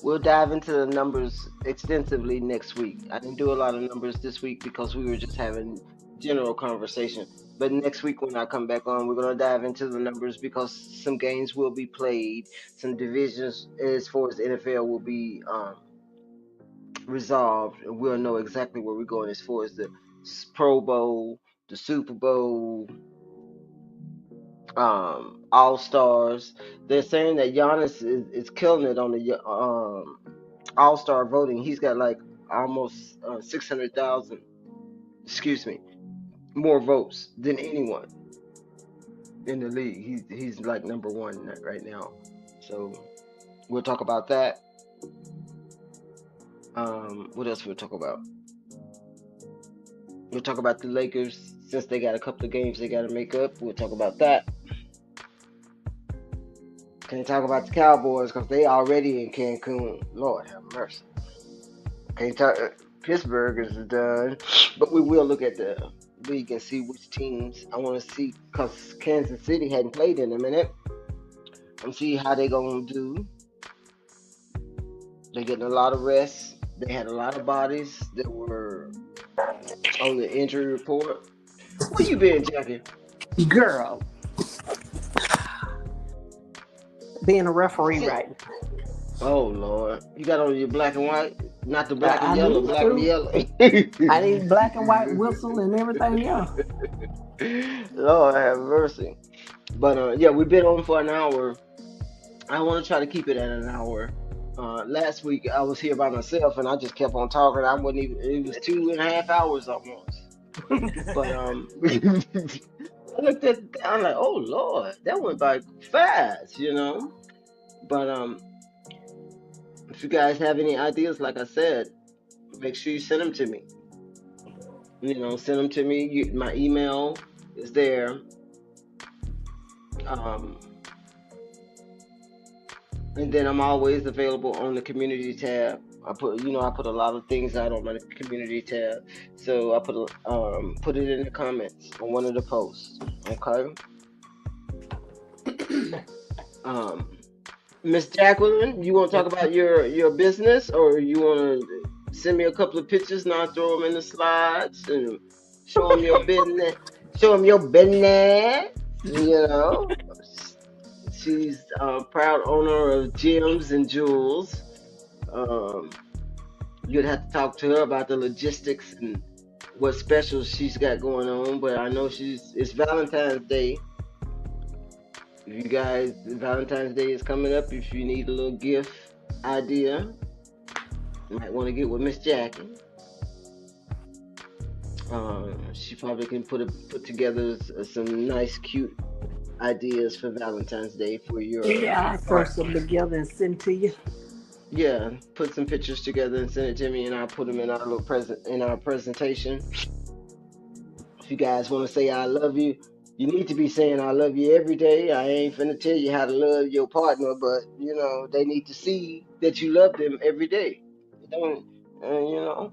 A: We'll dive into the numbers extensively next week. I didn't do a lot of numbers this week because we were just having general conversation. But next week when I come back on, we're gonna dive into the numbers because some games will be played, some divisions as far as the NFL will be resolved, and we'll know exactly where we're going as far as the Pro Bowl, the Super Bowl, All Stars. They're saying that Giannis is killing it on the All Star voting. He's got like almost 600,000, excuse me, more votes than anyone in the league. He's like number one right now. So we'll talk about that. What else we'll talk about? We'll talk about the Lakers since they got a couple of games they got to make up. We'll talk about that. Can't talk about the Cowboys because they already in Cancun. Lord have mercy. Can't talk. Pittsburgh is done, but we will look at the league and see which teams I want to see because Kansas City hadn't played in a minute. I'm see how they gonna do. They're getting a lot of rest. They had a lot of bodies that were on the injury report. Where you been, Jackie?
B: Girl, being a referee
A: Shit.
B: right
A: Oh Lord, you got on your black and white, not the
B: now.
A: black and
B: I
A: yellow,
B: need
A: black and
B: to.
A: yellow.
B: I need black and white whistle and everything else.
A: Lord have mercy. But yeah, we've been on for an hour. I want to try to keep it at an hour. Last week I was here by myself and I just kept on talking. I wasn't even. It was 2.5 hours almost. But I looked at. I'm like, oh Lord, that went by fast. But if you guys have any ideas, like I said, make sure you send them to me. Send them to me. My email is there. Um, and then I'm always available on the community tab. I put a lot of things out on my community tab, so I put it in the comments on one of the posts. Okay. Um, Miss Jacqueline, you want to talk
B: Yes.
A: about your business, or you want to send me a couple of pictures and I'll throw them in the slides and show them your business? Show them your business. You know, she's a proud owner of Gems and Jewels. Um, you'd have to talk to her about the logistics and what specials she's got going on. But I know it's Valentine's Day. If you guys, Valentine's Day is coming up. If you need a little gift idea, you might want to get with Miss Jackie. She probably can put together some nice, cute ideas for Valentine's Day for your
B: Yeah, I'll throw some
A: partner.
B: together and send to you.
A: Yeah, put some pictures together and send it to me, and I'll put them in our little present in our presentation. If you guys want to say I love you, you need to be saying I love you every day. I ain't finna tell you how to love your partner, but they need to see that you love them every day. Don't, you know,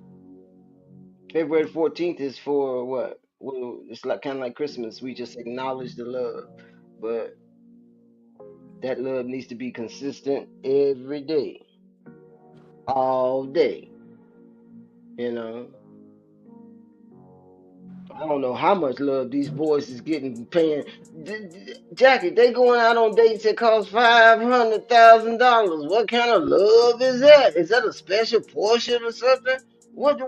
A: February 14th is for what? Well, it's like kind of like Christmas. We just acknowledge the love, but that love needs to be consistent every day, all day. You know, I don't know how much love these boys is getting paying. Jackie, they going out on dates that cost $500,000. What kind of love is that? Is that a special portion or something? What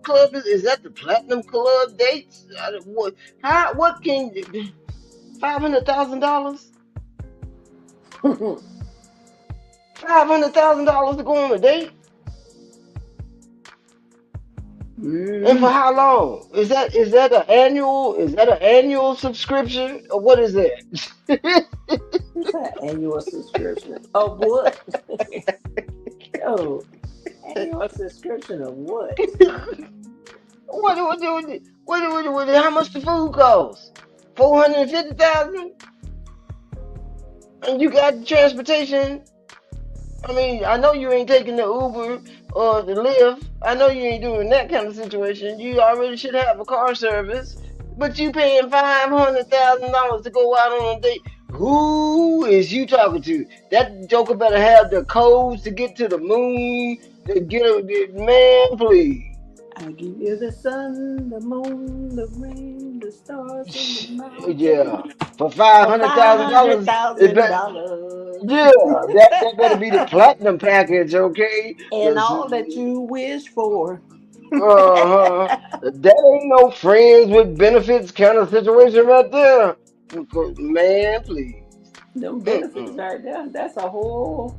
A: club is that? The platinum club dates? What what can $500,000? $500,000 to go on a date? And for
B: Mm.
A: how long? Is that an annual subscription or what is that?
B: It's an annual subscription of what? Yo, annual subscription of what?
A: How much the food costs? 450,000, and you got transportation. I mean, I know you ain't taking the Uber or the Lyft. I know you ain't doing that kind of situation. You already should have a car service, but you paying $500,000 to go out on a date. Who is you talking to? That joker better have the codes to get to the moon. To man, please.
B: I give you the sun, the moon, the rain, the stars, and the
A: Yeah,
B: mountains
A: for
B: for five hundred
A: $500,000, it
B: thousand
A: bet.
B: dollars,
A: Yeah, that better be the platinum package, okay?
B: and
A: Cause
B: all that you wish for.
A: that ain't no friends with benefits kind of situation right there. Man, please.
B: Them benefits
A: Mm-mm.
B: right there. That's a whole.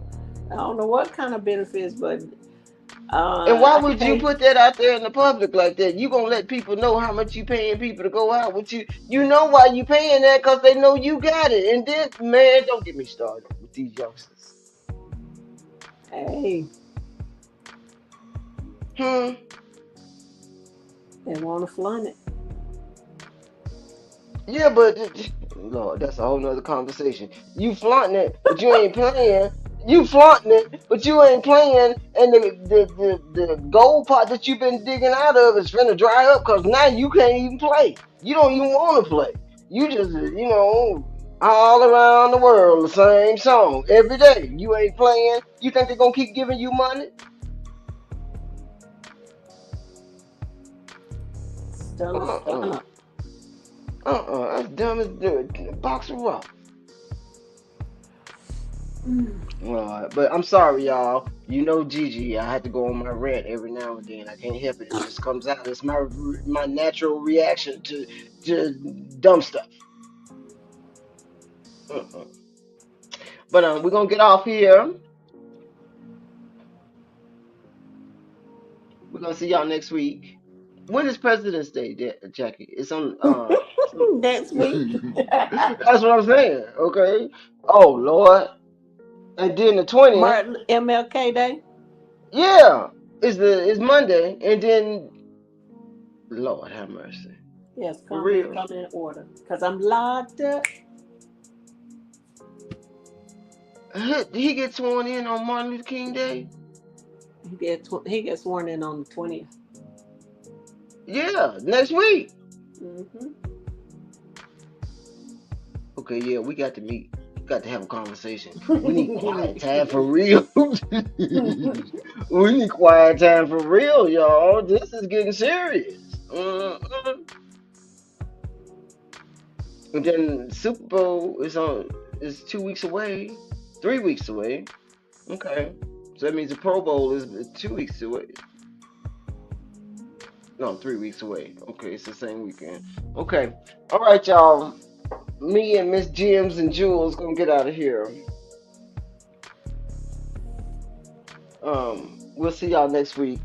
B: I don't know what kind of benefits, but
A: And why
B: I
A: would you
B: can't.
A: put that out there in the public like that? You gonna let people know how much you paying people to go out with you? You know why you paying that? Cause they know you got it. And then, man, don't get me started with these youngsters.
B: Hey,
A: Hmm.
B: they want to flaunt it.
A: Yeah, but Lord, that's a whole nother conversation. You flaunting it, but you ain't playing. You flaunting it, but you ain't playing. And the gold part that you've been digging out of is finna dry up because now you can't even play. You don't even want to play. You just all around the world the same song every day. You ain't playing. You think they're gonna keep giving you money?
B: Stunner,
A: Uh-uh.
B: stunner.
A: That's dumb as the box of rocks.
B: Mm.
A: But I'm sorry, y'all. You know, Gigi, I had to go on my rant every now and then. I can't help it. It just comes out. It's my natural reaction to dumb stuff. Uh-uh. But we're gonna get off here. We're gonna see y'all next week. When is President's Day, Jackie? It's on.
B: Next week,
A: That's what I'm saying. Okay. Oh Lord. And then the 20th.
B: Martin MLK Day.
A: Yeah. It's Monday, and then Lord have mercy.
B: Yes,
A: For
B: comment,
A: real.
B: come in order. Because I'm locked up.
A: He gets sworn in on Martin Luther King Day.
B: He gets sworn in on the 20th.
A: Yeah, next week.
B: Hmm.
A: Okay, yeah, we got to meet. Got to have a conversation. We need quiet time for real. We need quiet time for real, y'all. This is getting serious. And then Super Bowl is 2 weeks away, 3 weeks away. Okay, so that means the Pro Bowl is 2 weeks away. No, 3 weeks away. Okay, it's the same weekend. Okay, all right, y'all. Me and Miss Jims and Jules gonna get out of here. We'll see y'all next week.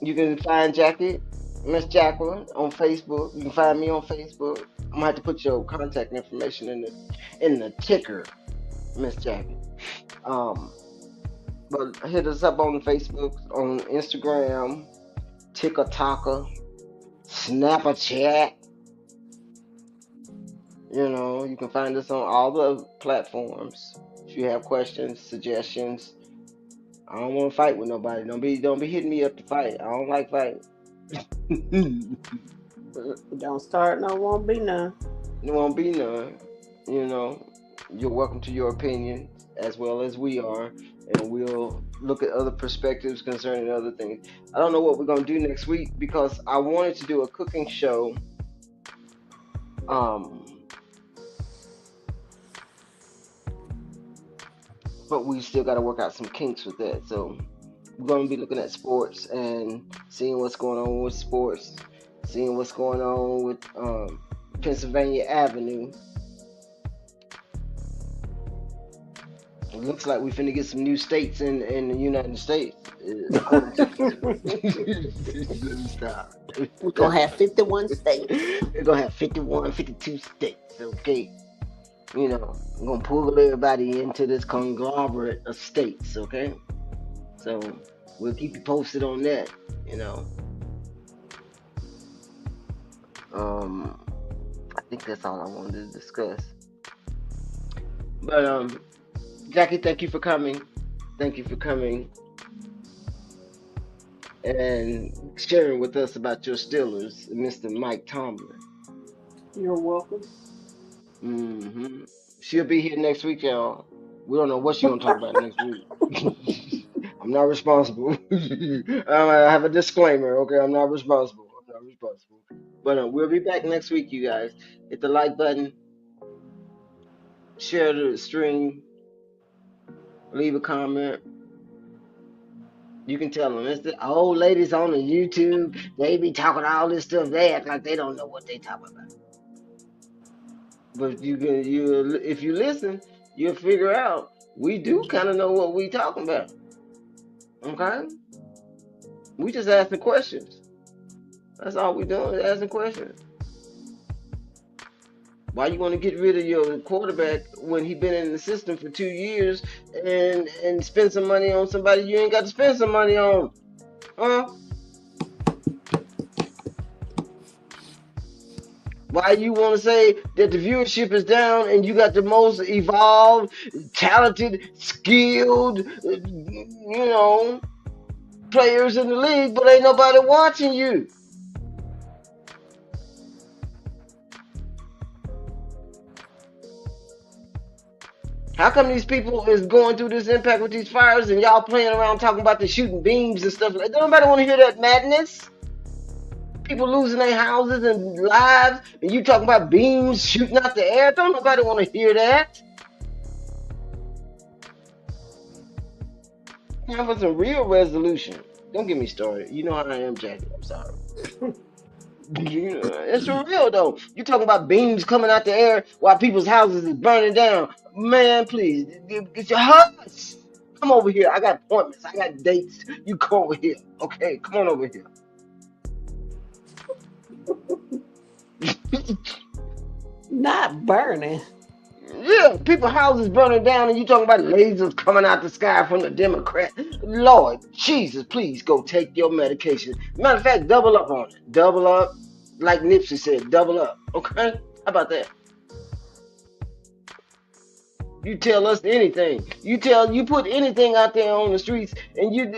A: You can find Jackie, Miss Jacqueline, on Facebook. You can find me on Facebook. I'm gonna have to put your contact information in the ticker, Miss Jackie. Um, but hit us up on Facebook, on Instagram, TikTok, Snapchat. You can find us on all the platforms. If you have questions, suggestions, I don't want to fight with nobody. Don't be hitting me up to fight. I don't like fighting.
B: Don't start, no, won't be none.
A: There won't be none. You know, you're welcome to your opinion as well as we are, and we'll look at other perspectives concerning other things. I don't know what we're gonna do next week because I wanted to do a cooking show. Um, but we still got to work out some kinks with that. So we're gonna be looking at sports and seeing what's going on with sports, seeing what's going on with Pennsylvania Avenue. It looks like we finna get some new states in the United States, according to. Let me stop.
B: We're gonna have 51 states.
A: We're gonna have 51, 52 states. Okay, we're gonna pull everybody into this conglomerate of states. Okay, so we'll keep you posted on that. You know, I think that's all I wanted to discuss. But Jackie, thank you for coming. Thank you for coming and sharing with us about your Steelers, Mr. Mike Tomlin.
B: You're welcome.
A: hmm She'll be here next week, y'all. We don't know what she's gonna talk about next week. I'm not responsible. I have a disclaimer, okay? I'm not responsible. I'm not responsible. But we'll be back next week, you guys. Hit the like button, share the stream, leave a comment. You can tell them it's the old ladies on the YouTube. They be talking all this stuff. They act like they don't know what they talking about. But if you listen, you'll figure out we do kind of know what we talking about. Okay, we just asking questions. That's all we doing is asking questions. Why you want to get rid of your quarterback when he been in the system for 2 years and spend some money on somebody you ain't got to spend some money on? Huh? Why you want to say that the viewership is down and you got the most evolved, talented, skilled, players in the league, but ain't nobody watching you? How come these people is going through this impact with these fires and y'all playing around talking about the shooting beams and stuff? Like, don't nobody want to hear that madness? People losing their houses and lives, and you talking about beams shooting out the air? Don't nobody want to hear that. Time for some real resolution. Don't get me started. You know how I am, Jackie. I'm sorry. It's for real though. You talking about beams coming out the air while people's houses is burning down. Man, please, get your hush. Come over here. I got appointments. I got dates. You come over here. Okay, come on over here.
B: Not burning.
A: Yeah, people houses burning down, and you talking about lasers coming out the sky from the Democrat. Lord Jesus, please go take your medication. Matter of fact, double up on it. Double up, like Nipsey said, double up. Okay, how about that? You tell us anything. You put anything out there on the streets, and you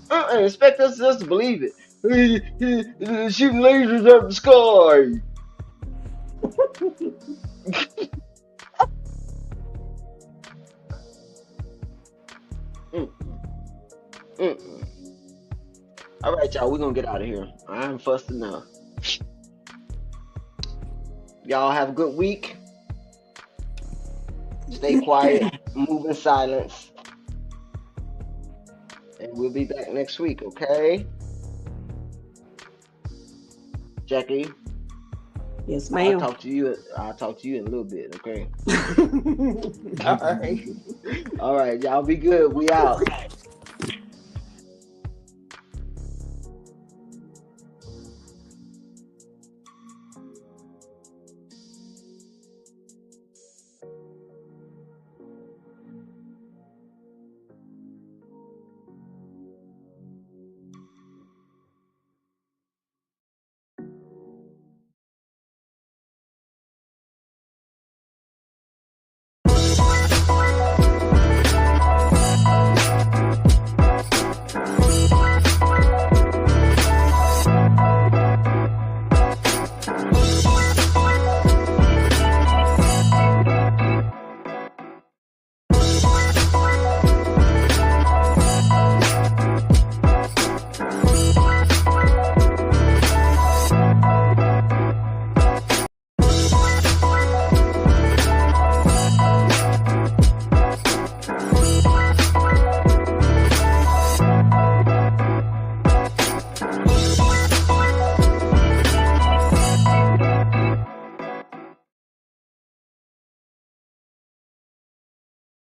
A: expect us to believe it. Shooting lasers up the sky. Mm-mm. Mm-mm. All right, y'all. We're gonna get out of here. I'm fussed enough. Y'all have a good week. Stay quiet. Move in silence. And we'll be back next week, okay? Jackie,
B: Yes,
A: I'll
B: ma'am.
A: talk to you. I'll talk to you in a little bit, okay?
B: All right.
A: All right, y'all be good. We out.